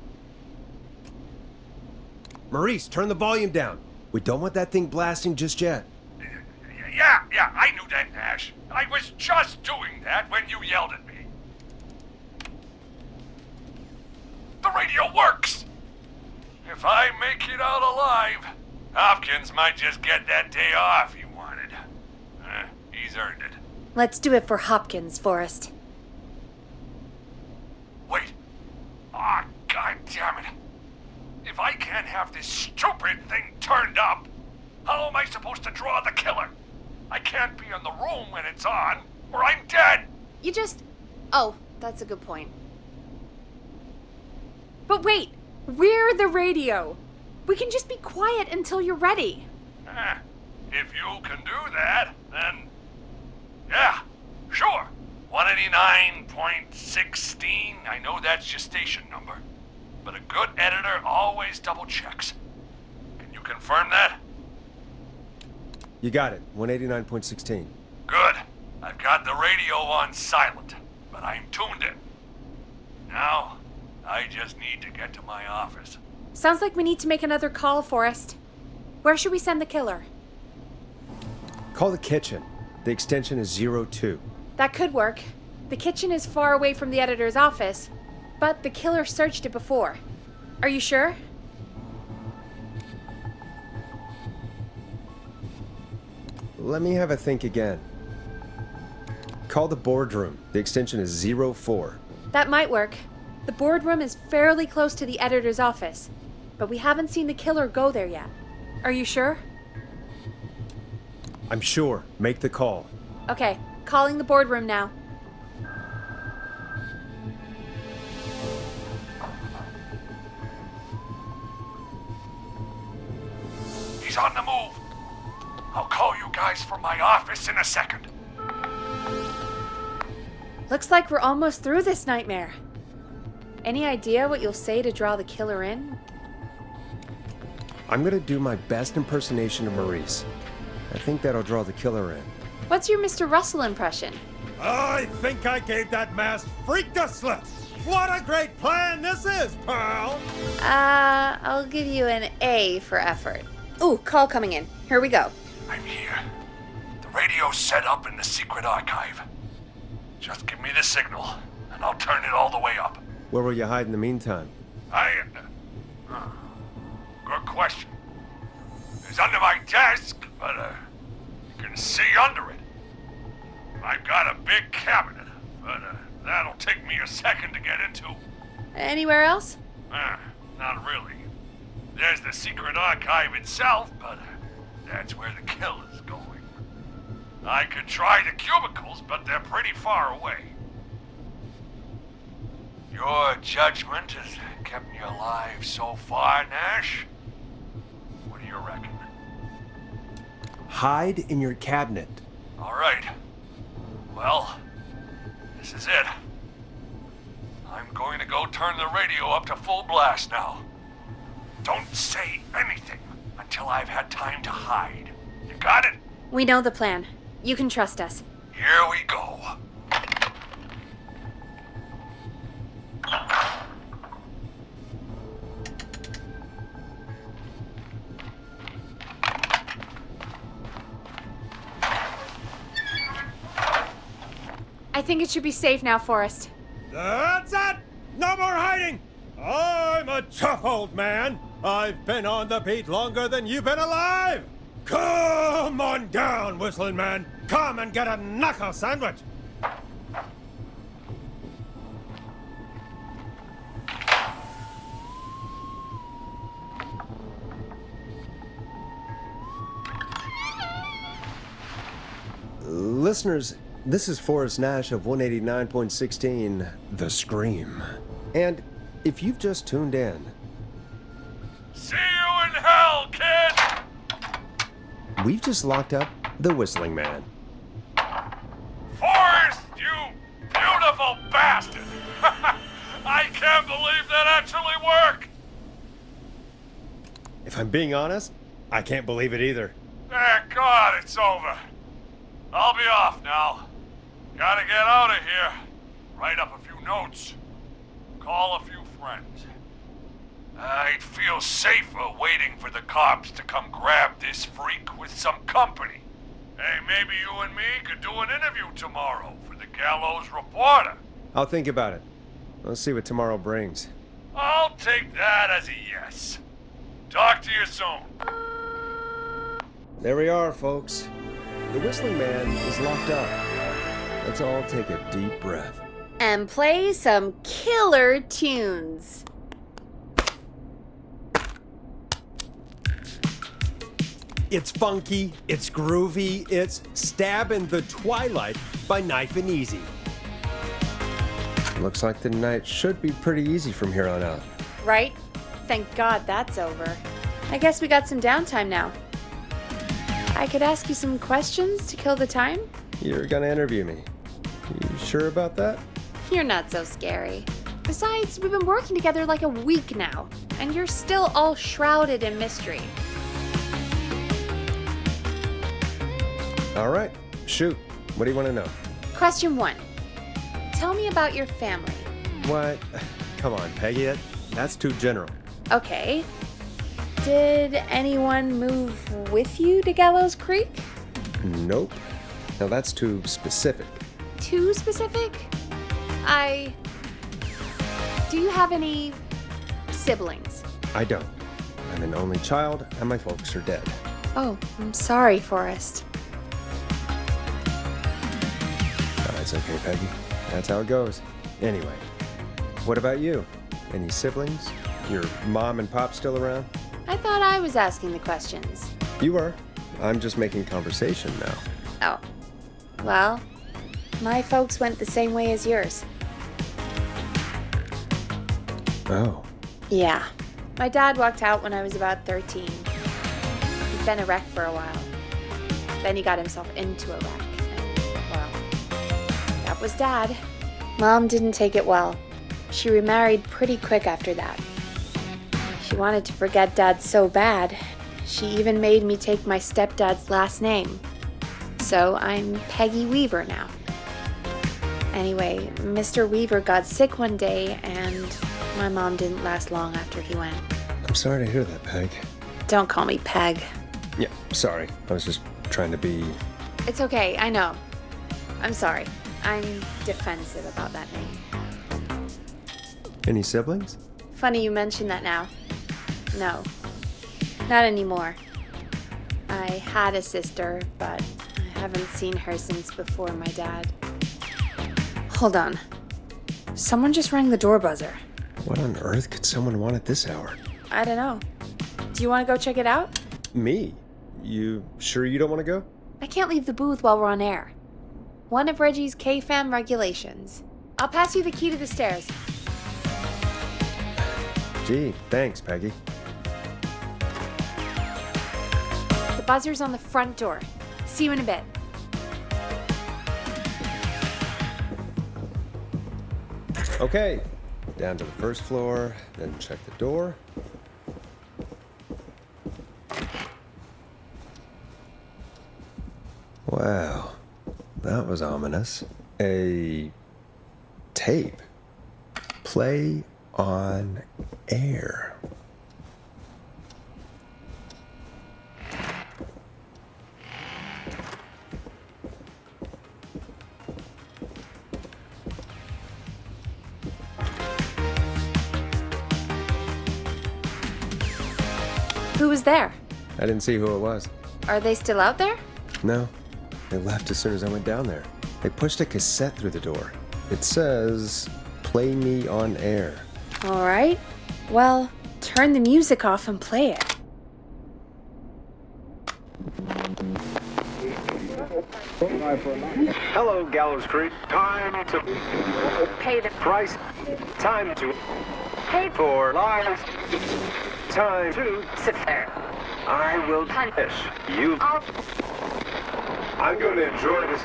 Maurice, turn the volume down. We don't want that thing blasting just yet. Yeah, I knew that, Nash. I was just doing that when you yelled at me. The radio works! If I make it out alive, Hopkins might just get that day off he wanted. He's earned it. Let's do it for Hopkins, Forrest. Wait. Ah, God damn it. If I can't have this stupid thing turned up, how am I supposed to draw the killer? I can't be in the room when it's on, or I'm dead. You just... Oh, that's a good point. But wait, we're the radio. We can just be quiet until you're ready. If you can do that, then... Yeah, sure. 189.16, I know that's your station number. But a good editor always double checks. Can you confirm that? You got it. 189.16. Good. I've got the radio on silent, but I'm tuned in. Now, I just need to get to my office. Sounds like we need to make another call, Forrest. Where should we send the killer? Call the kitchen. The extension is 02. That could work. The kitchen is far away from the editor's office, but the killer searched it before. Are you sure? Let me have a think again. Call the boardroom. The extension is 04. That might work. The boardroom is fairly close to the editor's office, but we haven't seen the killer go there yet. Are you sure? I'm sure. Make the call. Okay, calling the boardroom now. He's on the move. I'll call you guys from my office in a second. Looks like we're almost through this nightmare. Any idea what you'll say to draw the killer in? I'm gonna do my best impersonation of Maurice. I think that'll draw the killer in. What's your Mr. Russell impression? I think I gave that masked freak the slip. What a great plan this is, Pearl! I'll give you an A for effort. Ooh, call coming in. Here we go. I'm here. The radio's set up in the secret archive. Just give me the signal, and I'll turn it all the way up. Where will you hide in the meantime? Good question. It's under my desk, but you can see under it. I've got a big cabinet, but that'll take me a second to get into. Anywhere else? Not really. There's the secret archive itself, but that's where the kill is going. I could try the cubicles, but they're pretty far away. Your judgment has kept me alive so far, Nash. What do you reckon? Hide in your cabinet. All right. Well, this is it. I'm going to go turn the radio up to full blast now. Don't say anything until I've had time to hide. You got it? We know the plan. You can trust us. Here we go. I think it should be safe now, Forrest. That's it! No more hiding! I'm a tough old man. I've been on the beat longer than you've been alive! Come on down, Whistling Man. Come and get a knuckle sandwich. Listeners, this is Forrest Nash of 189.16, The Scream. And if you've just tuned in, See you in hell, kid! we've just locked up the Whistling Man. Forrest, you beautiful bastard! I can't believe that actually worked! If I'm being honest, I can't believe it either. Thank God it's over. I'll be off now. Gotta get out of here. Write up a few notes. Call a few friends. I'd feel safer waiting for the cops to come grab this freak with some company. Hey, maybe you and me could do an interview tomorrow for the Gallows Reporter. I'll think about it. Let's see what tomorrow brings. I'll take that as a yes. Talk to you soon. There we are, folks. The Whistling Man is locked up. Let's all take a deep breath. And play some killer tunes. It's funky, it's groovy, it's Stab in the Twilight by Knife and Easy. Looks like the night should be pretty easy from here on out. Right? Thank God that's over. I guess we got some downtime now. I could ask you some questions to kill the time? You're gonna interview me. You sure about that? You're not so scary. Besides, we've been working together like a week now, and you're still all shrouded in mystery. All right, shoot. What do you want to know? Question 1. Tell me about your family. What? Come on, Peggy. That's too general. Okay. Did anyone move with you to Gallows Creek? Nope. Now that's too specific. Too specific? Do you have any siblings? I don't. I'm an only child, and my folks are dead. Oh, I'm sorry, Forrest. That's okay, Peggy. That's how it goes. Anyway, what about you? Any siblings? Your mom and pop still around? I thought I was asking the questions. You are. I'm just making conversation now. Oh. Well, my folks went the same way as yours. Oh. Yeah. My dad walked out when I was about 13. He'd been a wreck for a while. Then he got himself into a wreck. And, well, that was Dad. Mom didn't take it well. She remarried pretty quick after that. She wanted to forget Dad so bad, she even made me take my stepdad's last name. So I'm Peggy Weaver now. Anyway, Mr. Weaver got sick one day, and my mom didn't last long after he went. I'm sorry to hear that, Peg. Don't call me Peg. Yeah, sorry. I was just trying to be... It's okay, I know. I'm sorry. I'm defensive about that name. Any siblings? Funny you mention that now. No, not anymore. I had a sister, but I haven't seen her since before my dad. Hold on. Someone just rang the door buzzer. What on earth could someone want at this hour? I don't know. Do you want to go check it out? Me? You sure you don't want to go? I can't leave the booth while we're on air. One of Reggie's KFAM regulations. I'll pass you the key to the stairs. Gee, thanks, Peggy. The buzzer's on the front door. See you in a bit. Okay, down to the first floor, then check the door. Wow, that was ominous. A tape. Play on air. Who was there? I didn't see who it was. Are they still out there? No, they left as soon as I went down there. They pushed a cassette through the door. It says, "Play me on air." All right. Well, turn the music off and play it. Hello, Gallows Creek. Time to Pay the price. Time to pay for lives. Time to sit there. I will finish. You. I'm going to enjoy this.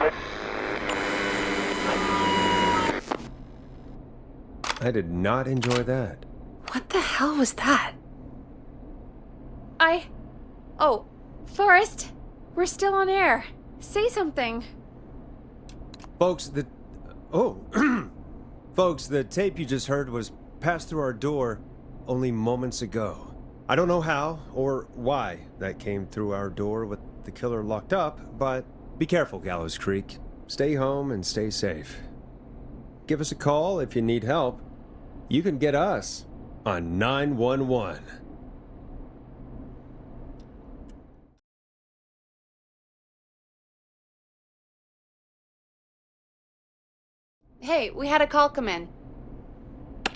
I did not enjoy that. What the hell was that? Oh, Forrest, we're still on air. Say something. Folks, Folks, the tape you just heard was passed through our door only moments ago. I don't know how or why that came through our door with the killer locked up, but be careful, Gallows Creek. Stay home and stay safe. Give us a call if you need help. You can get us on 911. Hey, we had a call come in.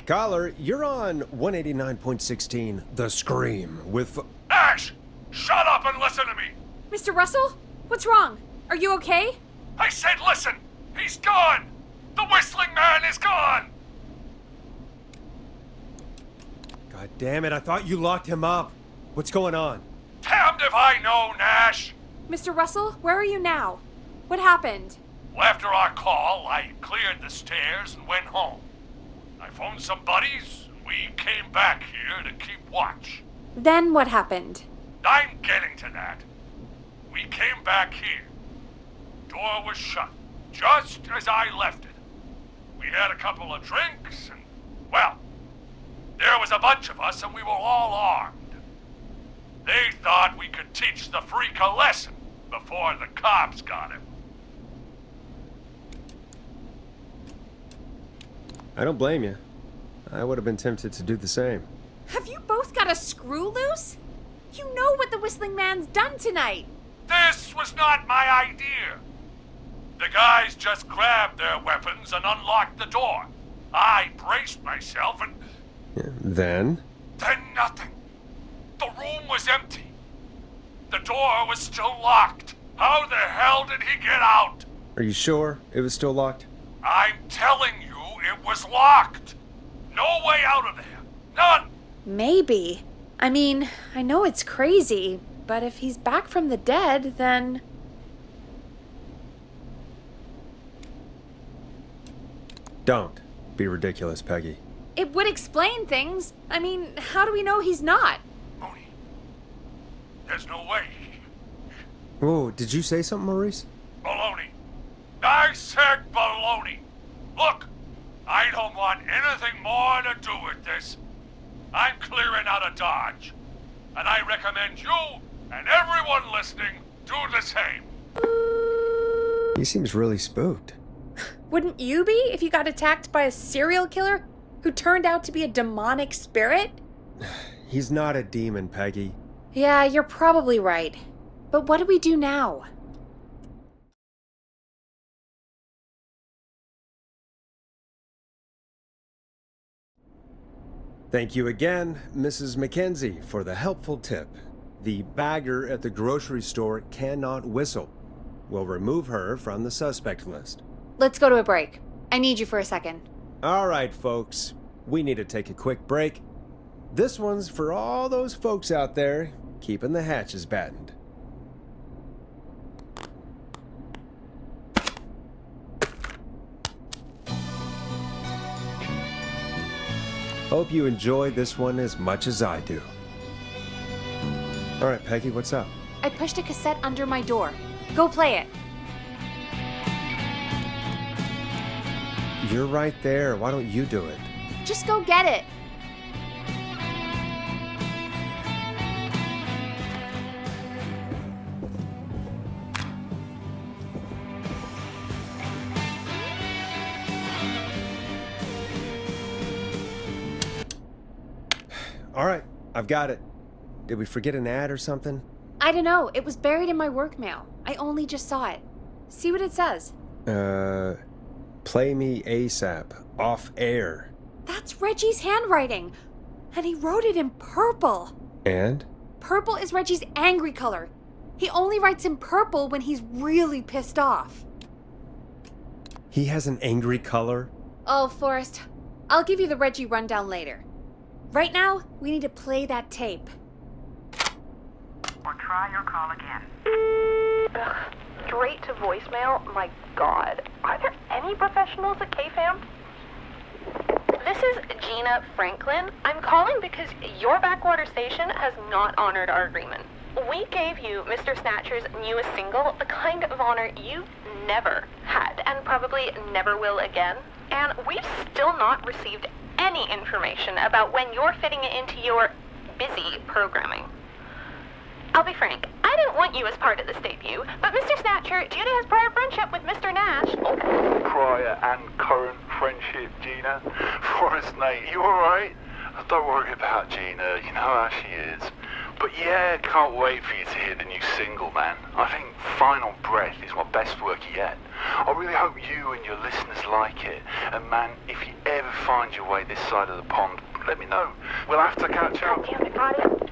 Caller, you're on 189.16 The Scream with... Ash! Shut up and listen to me! Mr. Russell? What's wrong? Are you okay? I said listen! He's gone! The Whistling Man is gone! God damn it, I thought you locked him up. What's going on? Damned if I know, Nash! Mr. Russell, where are you now? What happened? Well, after our call, I cleared the stairs and went home. I phoned some buddies, and we came back here to keep watch. Then what happened? I'm getting to that. We came back here. Door was shut, just as I left it. We had a couple of drinks, and, well, there was a bunch of us, and we were all armed. They thought we could teach the freak a lesson before the cops got him. I don't blame you. I would have been tempted to do the same. Have you both got a screw loose? You know what the Whistling Man's done tonight. This was not my idea. The guys just grabbed their weapons and unlocked the door. I braced myself and... Then nothing. The room was empty. The door was still locked. How the hell did he get out? Are you sure it was still locked? I'm telling you, it was locked. No way out of there. None. Maybe. I mean, I know it's crazy, but if he's back from the dead, then... Don't be ridiculous, Peggy. It would explain things. I mean, how do we know he's not? Mooney, there's no way. Whoa, did you say something, Maurice? Baloney. I said baloney. Look, I don't want anything more to do with this. I'm clearing out of Dodge. And I recommend you and everyone listening do the same. He seems really spooked. Wouldn't you be if you got attacked by a serial killer who turned out to be a demonic spirit? He's not a demon, Peggy. Yeah, you're probably right. But what do we do now? Thank you again, Mrs. Mackenzie, for the helpful tip. The bagger at the grocery store cannot whistle. We'll remove her from the suspect list. Let's go to a break. I need you for a second. All right, folks. We need to take a quick break. This one's for all those folks out there keeping the hatches battened. Hope you enjoy this one as much as I do. All right, Peggy, what's up? I pushed a cassette under my door. Go play it. You're right there. Why don't you do it? Just go get it. All right, I've got it. Did we forget an ad or something? I don't know. It was buried in my work mail. I only just saw it. See what it says. Play me ASAP, off air. That's Reggie's handwriting. And he wrote it in purple. And? Purple is Reggie's angry color. He only writes in purple when he's really pissed off. He has an angry color? Oh, Forrest, I'll give you the Reggie rundown later. Right now, we need to play that tape. Or try your call again. Ugh, straight to voicemail? My God. Are there any professionals at KFAM? This is Gina Franklin. I'm calling because your backwater station has not honored our agreement. We gave you Mr. Snatcher's newest single, the kind of honor you never had and probably never will again. And we've still not received any information about when you're fitting it into your busy programming. I'll be frank, I didn't want you as part of this debut, but Mr. Snatcher, due to his prior friendship with Mr. Nash... Prior and current friendship, Gina. Forrest, mate, you alright? Don't worry about Gina, you know how she is. But yeah, can't wait for you to hear the new single, man. I think Final Breath is my best work yet. I really hope you and your listeners like it. And man, if you ever find your way this side of the pond, let me know. We'll have to catch up. Damn it, Roddy.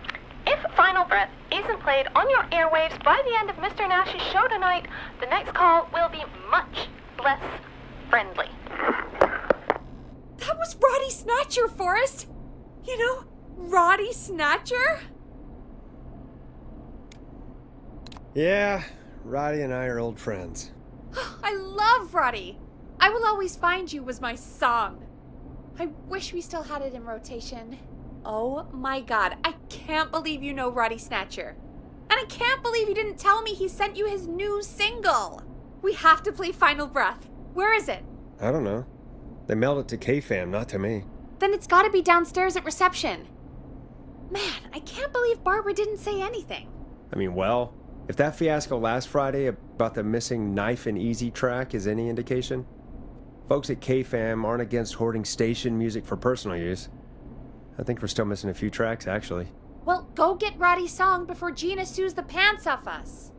If Final Breath isn't played on your airwaves by the end of Mr. Nash's show tonight, the next call will be much less friendly. That was Roddy Snatcher, Forrest. You know, Roddy Snatcher? Yeah, Roddy and I are old friends. I love Roddy. I Will Always Find You was my song. I wish we still had it in rotation. Oh my God, I can't believe you know Roddy Snatcher. And I can't believe you didn't tell me he sent you his new single. We have to play Final Breath. Where is it? I don't know. They mailed it to KFAM, not to me. Then it's gotta be downstairs at reception. Man, I can't believe Barbara didn't say anything. I mean, well, if that fiasco last Friday about the missing Knife and Easy track is any indication, folks at KFAM aren't against hoarding station music for personal use. I think we're still missing a few tracks, actually. Well, go get Roddy's song before Gina sues the pants off us.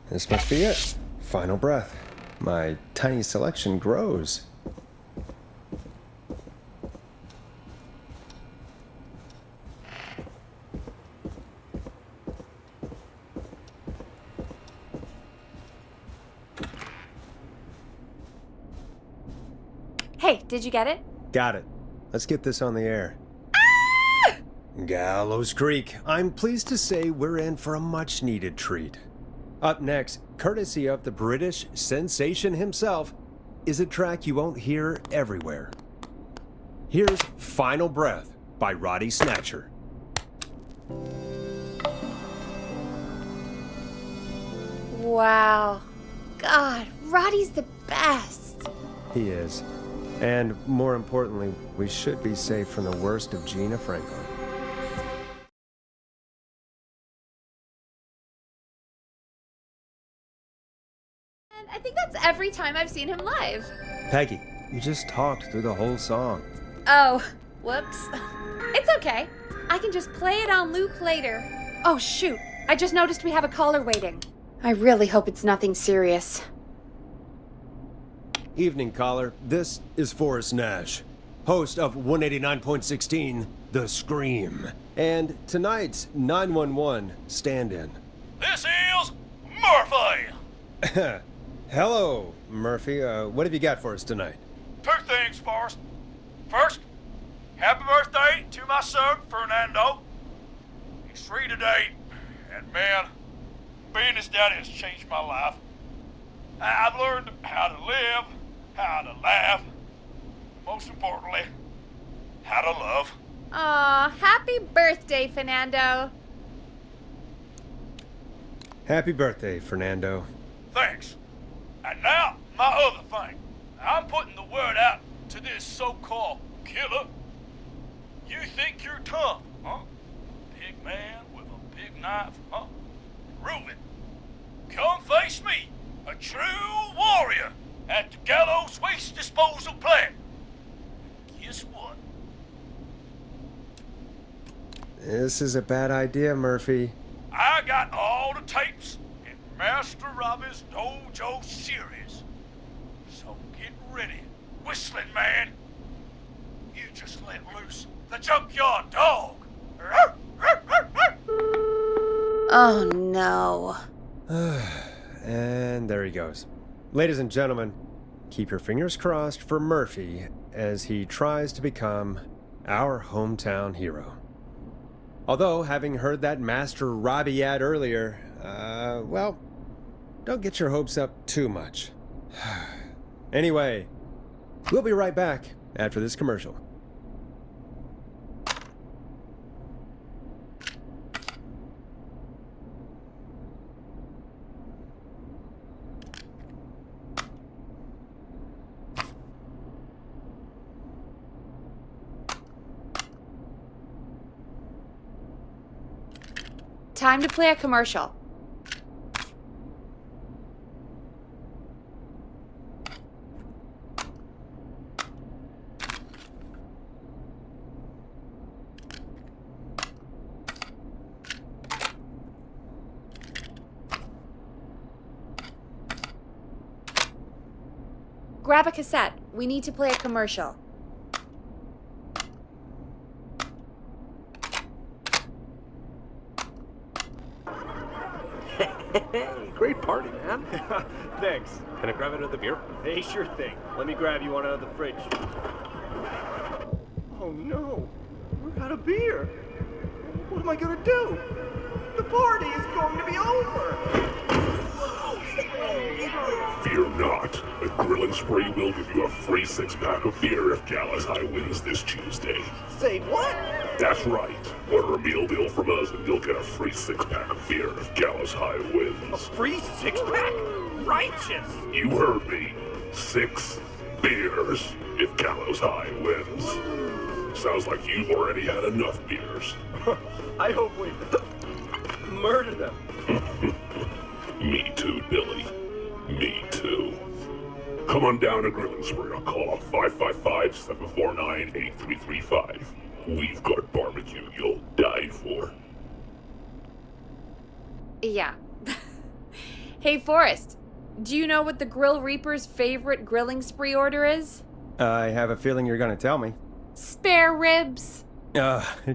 This must be it. Final Breath. My tiny selection grows. Hey, did you get it? Got it. Let's get this on the air. Gallows Creek. I'm pleased to say we're in for a much-needed treat. Up next, courtesy of the British sensation himself, is a track you won't hear everywhere. Here's Final Breath by Roddy Snatcher. Wow. God, Roddy's the best. He is. And more importantly, we should be safe from the worst of Gina Franklin. And I think that's every time I've seen him live. Peggy, you just talked through the whole song. Oh, whoops. It's okay. I can just play it on loop later. Oh, shoot. I just noticed we have a caller waiting. I really hope it's nothing serious. Evening, caller. This is Forrest Nash, host of 189.16, The Scream, and tonight's 911 stand-in. This is Murphy! Hello, Murphy. What have you got for us tonight? Two things, Forrest. First, happy birthday to my son, Fernando. He's 3 today, and man, being his daddy has changed my life. I've learned how to live, how to laugh, most importantly, how to love. Aw, happy birthday, Fernando. Happy birthday, Fernando. Thanks. And now, my other thing. I'm putting the word out to this so-called killer. You think you're tough, huh? Big man with a big knife, huh? Prove it. Come face me, a true warrior, at the Gallows Waste Disposal Plant. Guess what? This is a bad idea, Murphy. I got all the tapes in Master Robbie's Dojo series. So get ready, Whistling Man. You just let loose the junkyard dog. Oh, no. And there he goes. Ladies and gentlemen, keep your fingers crossed for Murphy as he tries to become our hometown hero. Although, having heard that Master Robbie ad earlier, well, don't get your hopes up too much. Anyway, we'll be right back after this commercial. Time to play a commercial. Grab a cassette. We need to play a commercial. Hey, great party, man. Thanks. Can I grab another beer? Hey, sure thing. Let me grab you one out of the fridge. Oh no, we're out of beer. What am I gonna do? The party is going to be over. Fear not. A Grill and Spree will give you a free 6-pack of beer if Gallows High wins this Tuesday. Say what? That's right. Order a meal deal from us and you'll get a free 6-pack of beer if Gallows High wins. A free 6-pack? Righteous! You heard me. 6 beers if Gallows High wins. Sounds like you've already had enough beers. I hope we murder them. Me too, Billy. Me too. Come on down to Grill and Spree or call 555-749-8335. We've got barbecue you'll die for. Yeah. Hey, Forrest, do you know what the Grill Reaper's favorite grilling spree order is? I have a feeling you're gonna tell me. Spare ribs.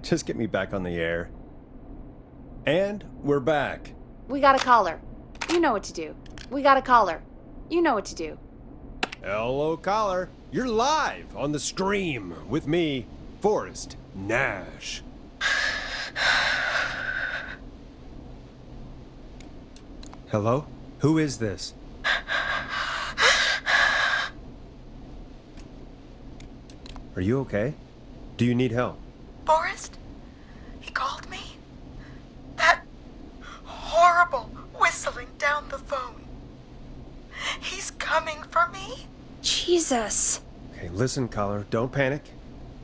Just get me back on the air. And we're back. We got a caller. You know what to do. We got a caller. You know what to do. Hello, caller. You're live on The Scream with me, Forrest Nash. Hello? Who is this? Are you okay? Do you need help? Forrest? He called me? That horrible whistling down the phone. He's coming for me? Jesus. Okay, listen, caller. Don't panic.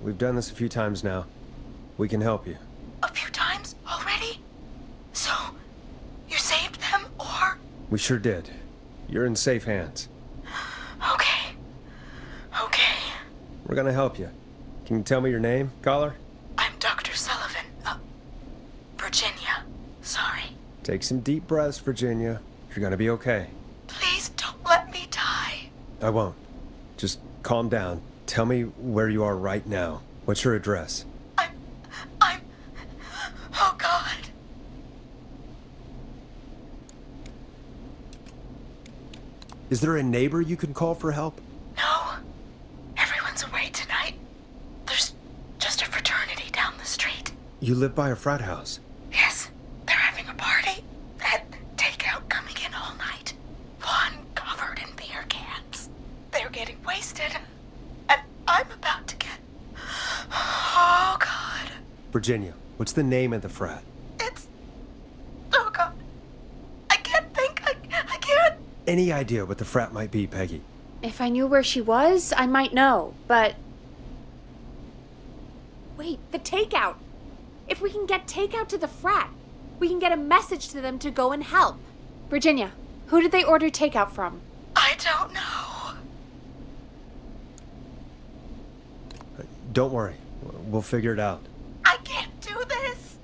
We've done this a few times now. We can help you. A few times already? So, you saved them, or? We sure did. You're in safe hands. Okay. Okay. We're gonna help you. Can you tell me your name, caller? I'm Dr. Sullivan. Virginia. Sorry. Take some deep breaths, Virginia. You're gonna be okay. Please don't let me die. I won't. Just calm down. Tell me where you are right now. What's your address? Oh, God. Is there a neighbor you can call for help? No. Everyone's away tonight. There's just a fraternity down the street. You live by a frat house. Yes. They're having a party. Had takeout coming in all night. One covered in beer cans. They're getting wasted. And I'm about to get... Oh, God. Virginia, what's the name of the frat? Oh, God. I can't think. I can't. Any idea what the frat might be, Peggy? If I knew where she was, I might know, but... Wait, the takeout! If we can get takeout to the frat, we can get a message to them to go and help. Virginia, who did they order takeout from? I don't know. Don't worry. We'll figure it out. I can't do this.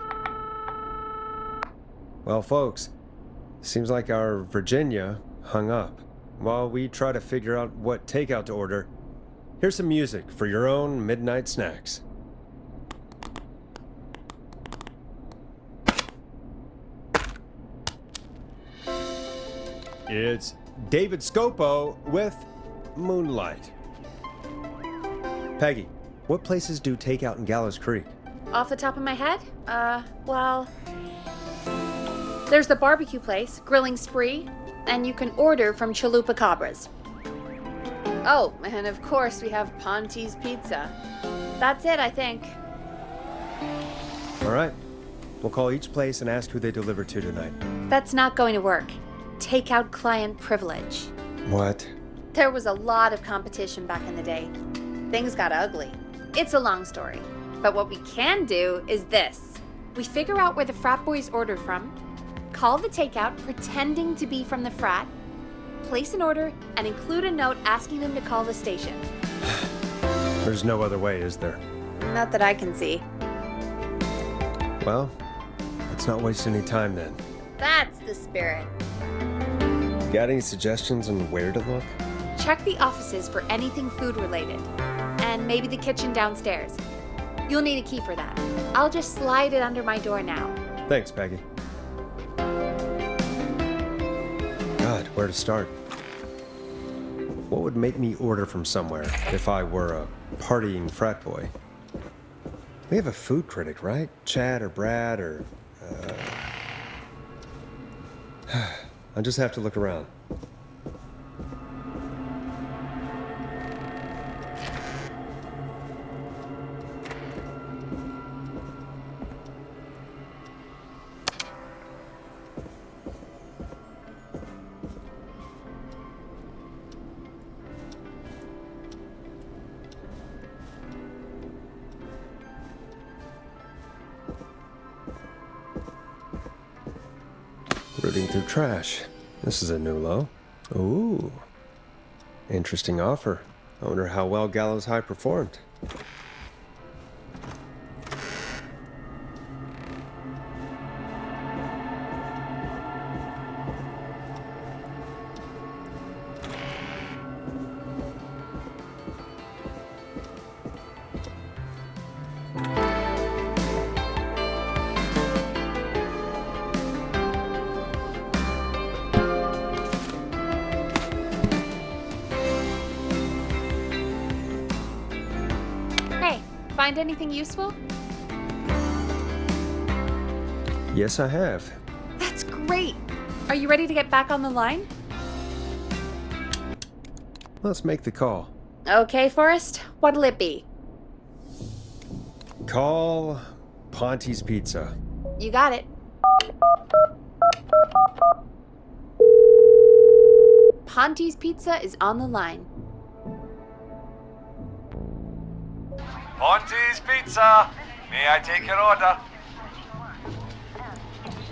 Well, folks, seems like our Virginia hung up. While we try to figure out what takeout to order, here's some music for your own midnight snacks. It's David Scopo with Moonlight. Peggy, what places do takeout in Gallows Creek? Off the top of my head? Well... There's the barbecue place, Grilling Spree, and you can order from Chalupa Cabras. Oh, and of course we have Ponte's Pizza. That's it, I think. All right. We'll call each place and ask who they deliver to tonight. That's not going to work. Takeout client privilege. What? There was a lot of competition back in the day. Things got ugly. It's a long story. But what we can do is this. We figure out where the frat boys ordered from, call the takeout pretending to be from the frat, place an order, and include a note asking them to call the station. There's no other way, is there? Not that I can see. Well, let's not waste any time then. That's the spirit. Got any suggestions on where to look? Check the offices for anything food related. And maybe the kitchen downstairs. You'll need a key for that. I'll just slide it under my door now. Thanks, Peggy. God, where to start? What would make me order from somewhere if I were a partying frat boy? We have a food critic, right? Chad or Brad or... I'll just have to look around. Rooting through trash. This is a new low. Ooh. Interesting offer. I wonder how well Gallows High performed. Find anything useful? Yes, I have. That's great. Are you ready to get back on the line? Let's make the call. Okay, Forrest. What'll it be? Call Ponte's Pizza. You got it. Ponte's Pizza is on the line. Ponte's Pizza. May I take your order?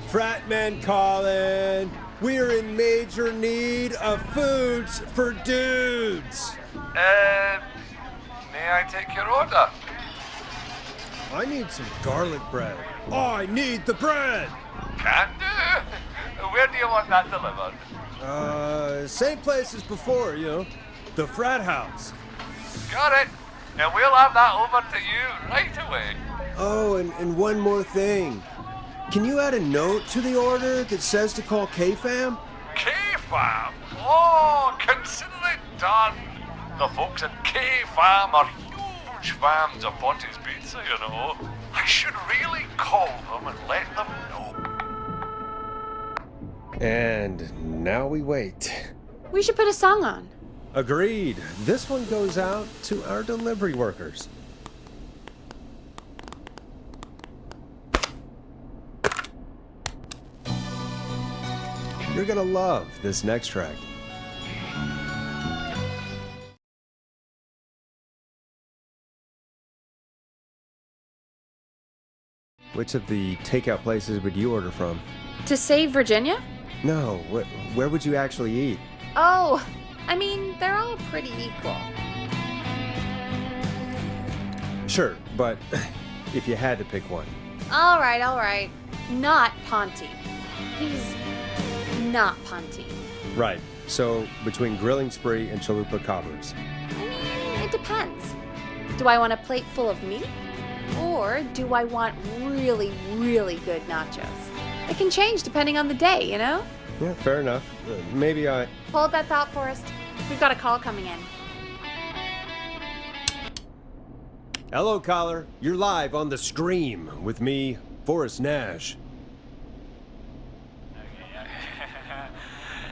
Frat men calling. We're in major need of foods for dudes. May I take your order? I need some garlic bread. I need the bread. Can do. Where do you want that delivered? Same place as before, you know. The frat house. Got it. And we'll have that over to you right away. Oh, and one more thing. Can you add a note to the order that says to call K-Fam? K-Fam? Oh, consider it done. The folks at K-Fam are huge fans of Ponte's Pizza, you know. I should really call them and let them know. And now we wait. We should put a song on. Agreed. This one goes out to our delivery workers. You're gonna love this next track. Which of the takeout places would you order from? To save Virginia? No, where would you actually eat? Oh, I mean, they're all pretty equal. Sure, but if you had to pick one. All right. Not Ponte. He's not Ponte. Right, so between Grilling Spree and Chalupa Cobbler's. I mean, it depends. Do I want a plate full of meat? Or do I want really, really good nachos? It can change depending on the day, you know? Yeah, fair enough. Maybe I... Hold that thought, Forrest. We've got a call coming in. Hello, caller. You're live on The Scream with me, Forrest Nash.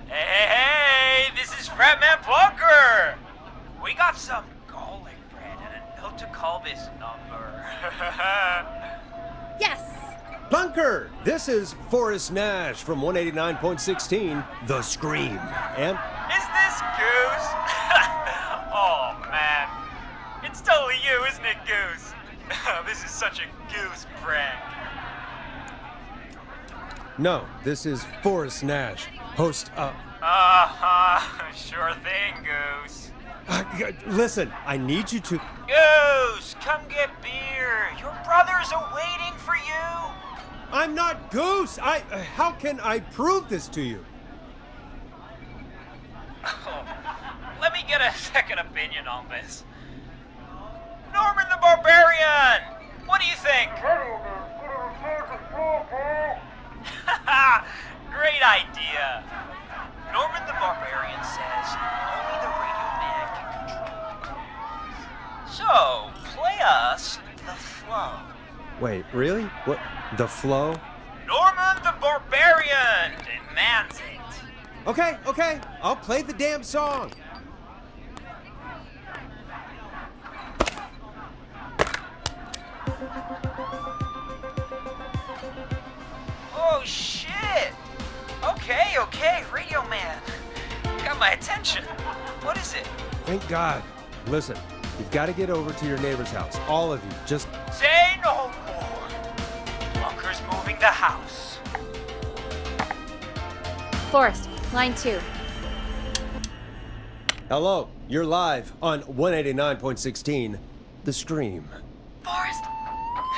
Hey, this is Fratman Plunker. We got some garlic bread and a note to call this number. Yes. Plunker, this is Forrest Nash from 189.16, The Scream. And... Is this Goose? Oh, man. It's totally you, isn't it, Goose? This is such a Goose prank. No, this is Forrest Nash, host of... Sure thing, Goose. Listen, I need you to... Goose, come get beer. Your brothers are waiting for you. I'm not Goose! How can I prove this to you? Oh, let me get a second opinion on this. Norman the Barbarian! What do you think? Great idea. Norman the Barbarian says only the Radio Man can control it. So, play us The Flow. Wait, really? What? The Flow? Norman the Barbarian demands it. Okay. I'll play the damn song. Oh, shit. Okay, Radio Man. Got my attention. What is it? Thank God. Listen, you've got to get over to your neighbor's house. All of you. Just... Say no more. Bunker's moving the house. Forrest, line 2. Hello, you're live on 189.16, The Scream. Forrest,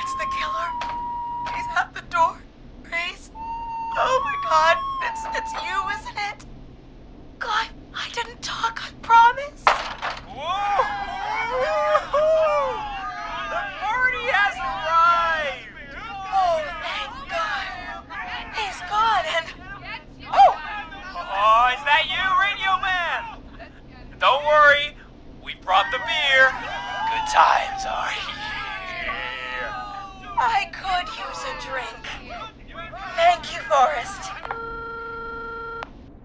it's the killer. He's at the door. Grace. Oh my God, it's you, isn't it? God, I didn't talk, I promise. Whoa! The party has arrived! Oh, thank God. He's gone and... Oh, is that you, Radio Man? Don't worry, we brought the beer. Good times are here. I could use a drink. Thank you, Forrest.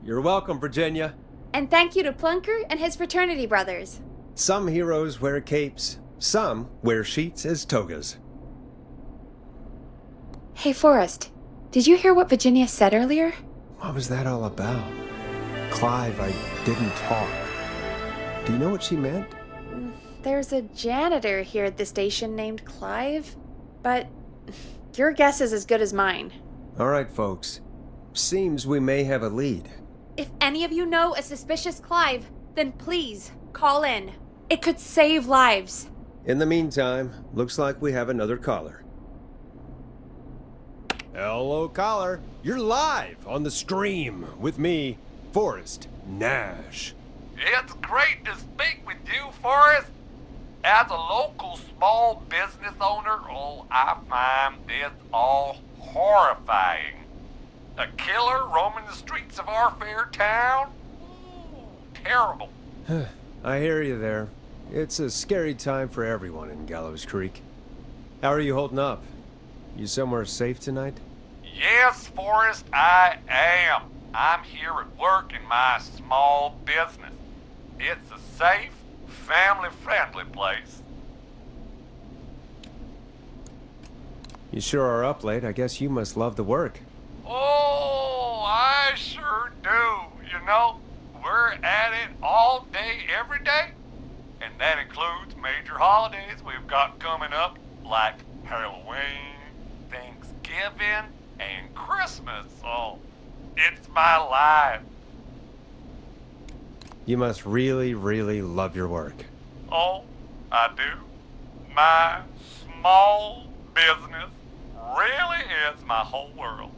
You're welcome, Virginia. And thank you to Plunker and his fraternity brothers. Some heroes wear capes, some wear sheets as togas. Hey, Forrest, did you hear what Virginia said earlier? What was that all about? Clive, I didn't talk. Do you know what she meant? There's a janitor here at the station named Clive, but your guess is as good as mine. All right, folks. seems we may have a lead. If any of you know a suspicious Clive, then please call in. It could save lives. In the meantime, looks like we have another caller. Hello, caller. You're live on the stream with me, Forrest Nash. It's great to speak with you, Forrest. As a local small business owner, I find this all horrifying. A killer roaming the streets of our fair town? Ooh, terrible. I hear you there. It's a scary time for everyone in Gallows Creek. How are you holding up? You somewhere safe tonight? Yes, Forrest, I am. I'm here at work in my small business. It's a safe, family-friendly place. You sure are up late. I guess you must love the work. Oh, I sure do. You know, we're at it all day, every day. And that includes major holidays we've got coming up, like Halloween, Thanksgiving, and Christmas. Oh, it's my life. You must really, really love your work. Oh, I do. My small business really is my whole world.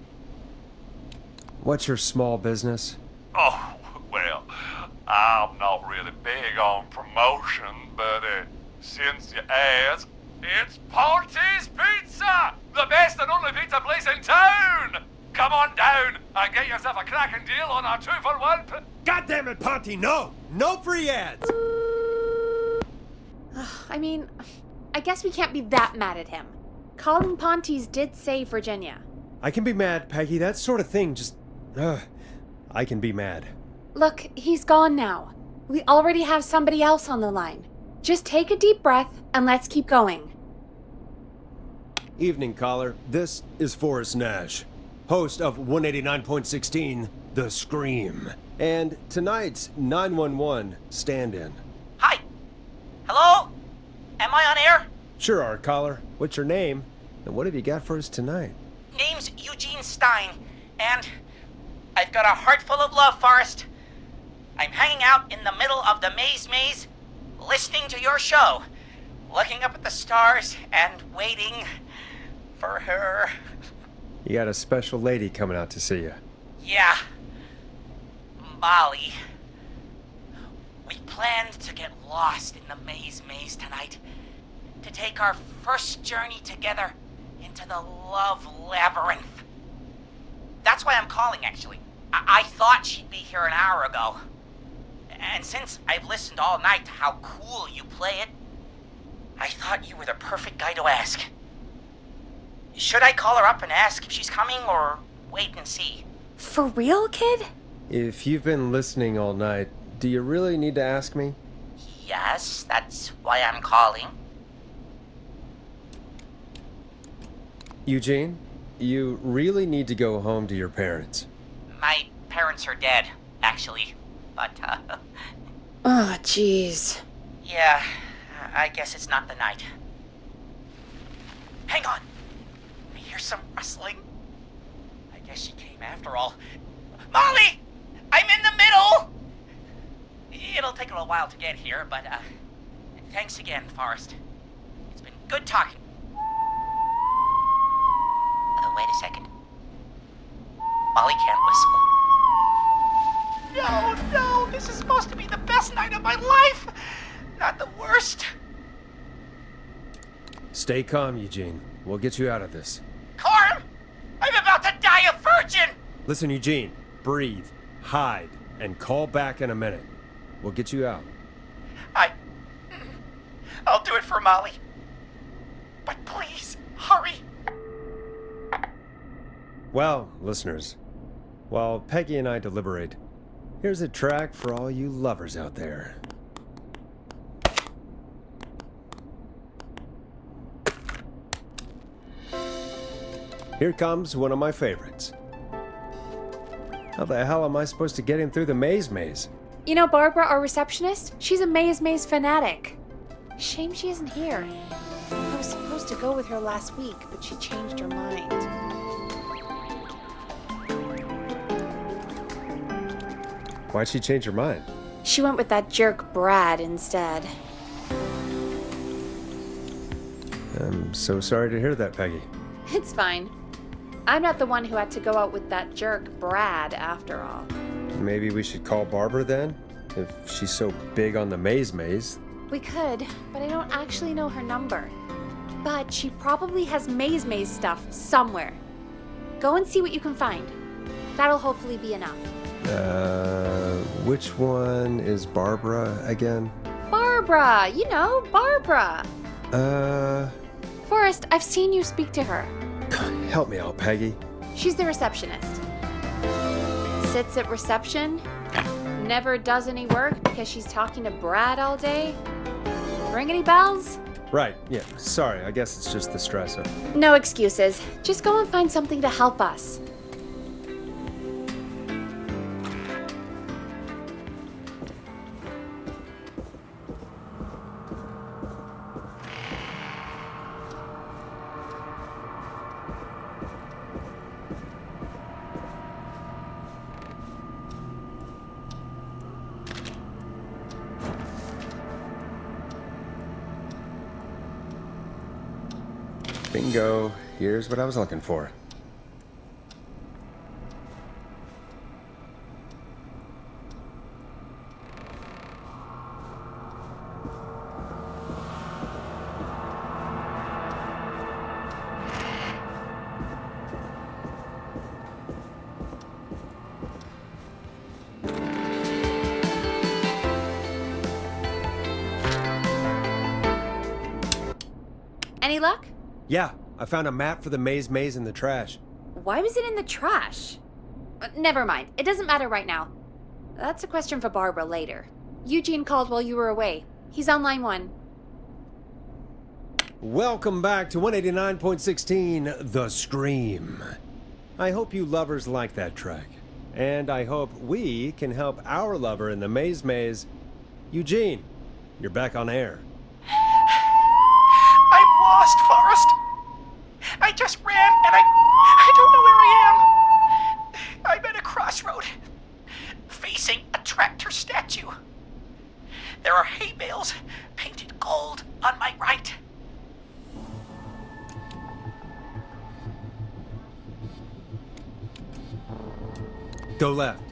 What's your small business? Oh, well, I'm not really big on promotion, but since you asked, it's Ponty's Pizza! The best and only pizza place in town! Come on down and get yourself a cracking deal on our 2-for-1. God damn it, Ponty, no! No free ads! I mean, I guess we can't be that mad at him. Calling Ponty's did save Virginia. I can be mad, Peggy. That sort of thing just... I can be mad. Look, he's gone now. We already have somebody else on the line. Just take a deep breath and let's keep going. Evening, caller. This is Forrest Nash, host of 189.16, The Scream, and tonight's 911 stand-in. Hi. Hello? Am I on air? Sure are, caller. What's your name, and what have you got for us tonight? Name's Eugene Stein, and I've got a heart full of love, Forrest. I'm hanging out in the middle of the maze, listening to your show, looking up at the stars and waiting for her. You got a special lady coming out to see you. Yeah. Molly. We planned to get lost in the maze tonight, to take our first journey together into the love labyrinth. That's why I'm calling, actually. I thought she'd be here an hour ago. And since I've listened all night to how cool you play it, I thought you were the perfect guy to ask. Should I call her up and ask if she's coming, or wait and see? For real, kid? If you've been listening all night, do you really need to ask me? Yes, that's why I'm calling. Eugene, you really need to go home to your parents. My parents are dead, actually. But, Oh, jeez. yeah, I guess it's not the night. Hang on. I hear some rustling. I guess she came after all. Molly! I'm in the middle! It'll take a little while to get here, but, thanks again, Forrest. It's been good talking. Wait a second. Molly can't whistle. No, this is supposed to be the best night of my life! Not the worst. Stay calm, Eugene. We'll get you out of this. Carm! I'm about to die a virgin! Listen, Eugene, breathe, hide, and call back in a minute. We'll get you out. I'll do it for Molly. But please, hurry. Well, listeners, while Peggy and I deliberate, here's a track for all you lovers out there. Here comes one of my favorites. How the hell am I supposed to get him through the maze? You know Barbara, our receptionist? She's a maze fanatic. Shame she isn't here. I was supposed to go with her last week, but she changed her mind. Why'd she change her mind? She went with that jerk Brad instead. I'm so sorry to hear that, Peggy. It's fine. I'm not the one who had to go out with that jerk Brad after all. Maybe we should call Barbara then? If she's so big on the maze. We could, but I don't actually know her number. But she probably has maze stuff somewhere. Go and see what you can find. That'll hopefully be enough. Which one is Barbara again? Barbara! You know, Barbara! Forrest, I've seen you speak to her. Help me out, Peggy. She's the receptionist. Sits at reception, never does any work because she's talking to Brad all day. Ring any bells? Right, yeah, sorry, I guess it's just the stressor. No excuses. Just go and find something to help us. Bingo. Here's what I was looking for. Any luck? Yeah, I found a map for the maze in the trash. Why was it in the trash? Never mind. It doesn't matter right now. That's a question for Barbara later. Eugene called while you were away. He's on line 1. Welcome back to 189.16, The Scream. I hope you lovers like that track. And I hope we can help our lover in the maze. Eugene, you're back on air. I'm lost, Forrest. I just ran and I don't know where I am. I'm at a crossroad, facing a tractor statue. There are hay bales painted gold on my right. Go left.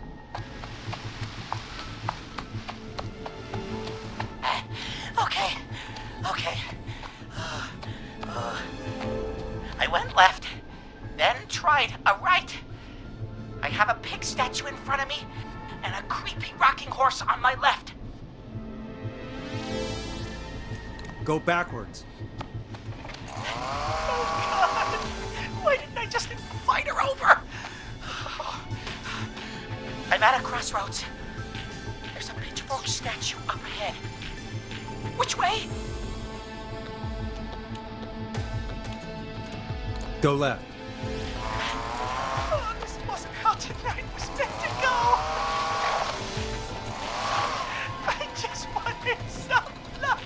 Okay. I went left, then tried a right. I have a pig statue in front of me and a creepy rocking horse on my left. Go backwards. Oh, God! Why didn't I just invite her over? I'm at a crossroads. There's a pitchfork statue up ahead. Which way? Go left. Oh, this wasn't how tonight was meant to go. I just wanted some love.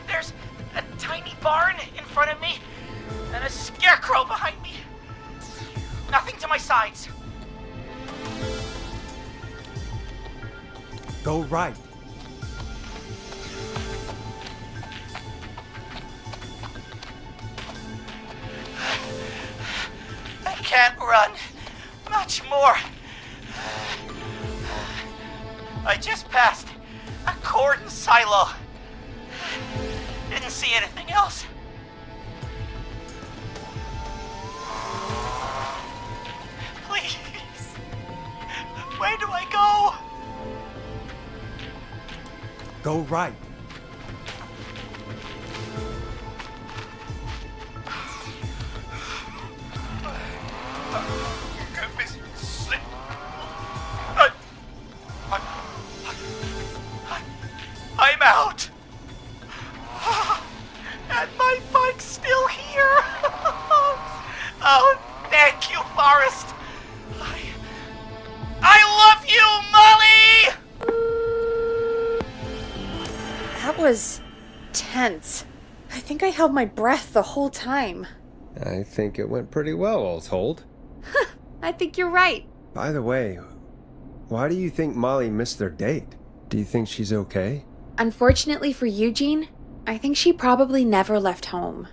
There's a tiny barn in front of me and a scarecrow behind me. Nothing to my sides. Go right. I can't run much more. I just passed a corn silo. Didn't see anything else. Please. Where do I go? Go right. I'm out. And my bike's still here. Oh, thank you, Forrest. I love you, Molly! That was tense. I think I held my breath the whole time. I think it went pretty well, all told. I think you're right. By the way, why do you think Molly missed their date? Do you think she's okay? Unfortunately for Eugene, I think she probably never left home.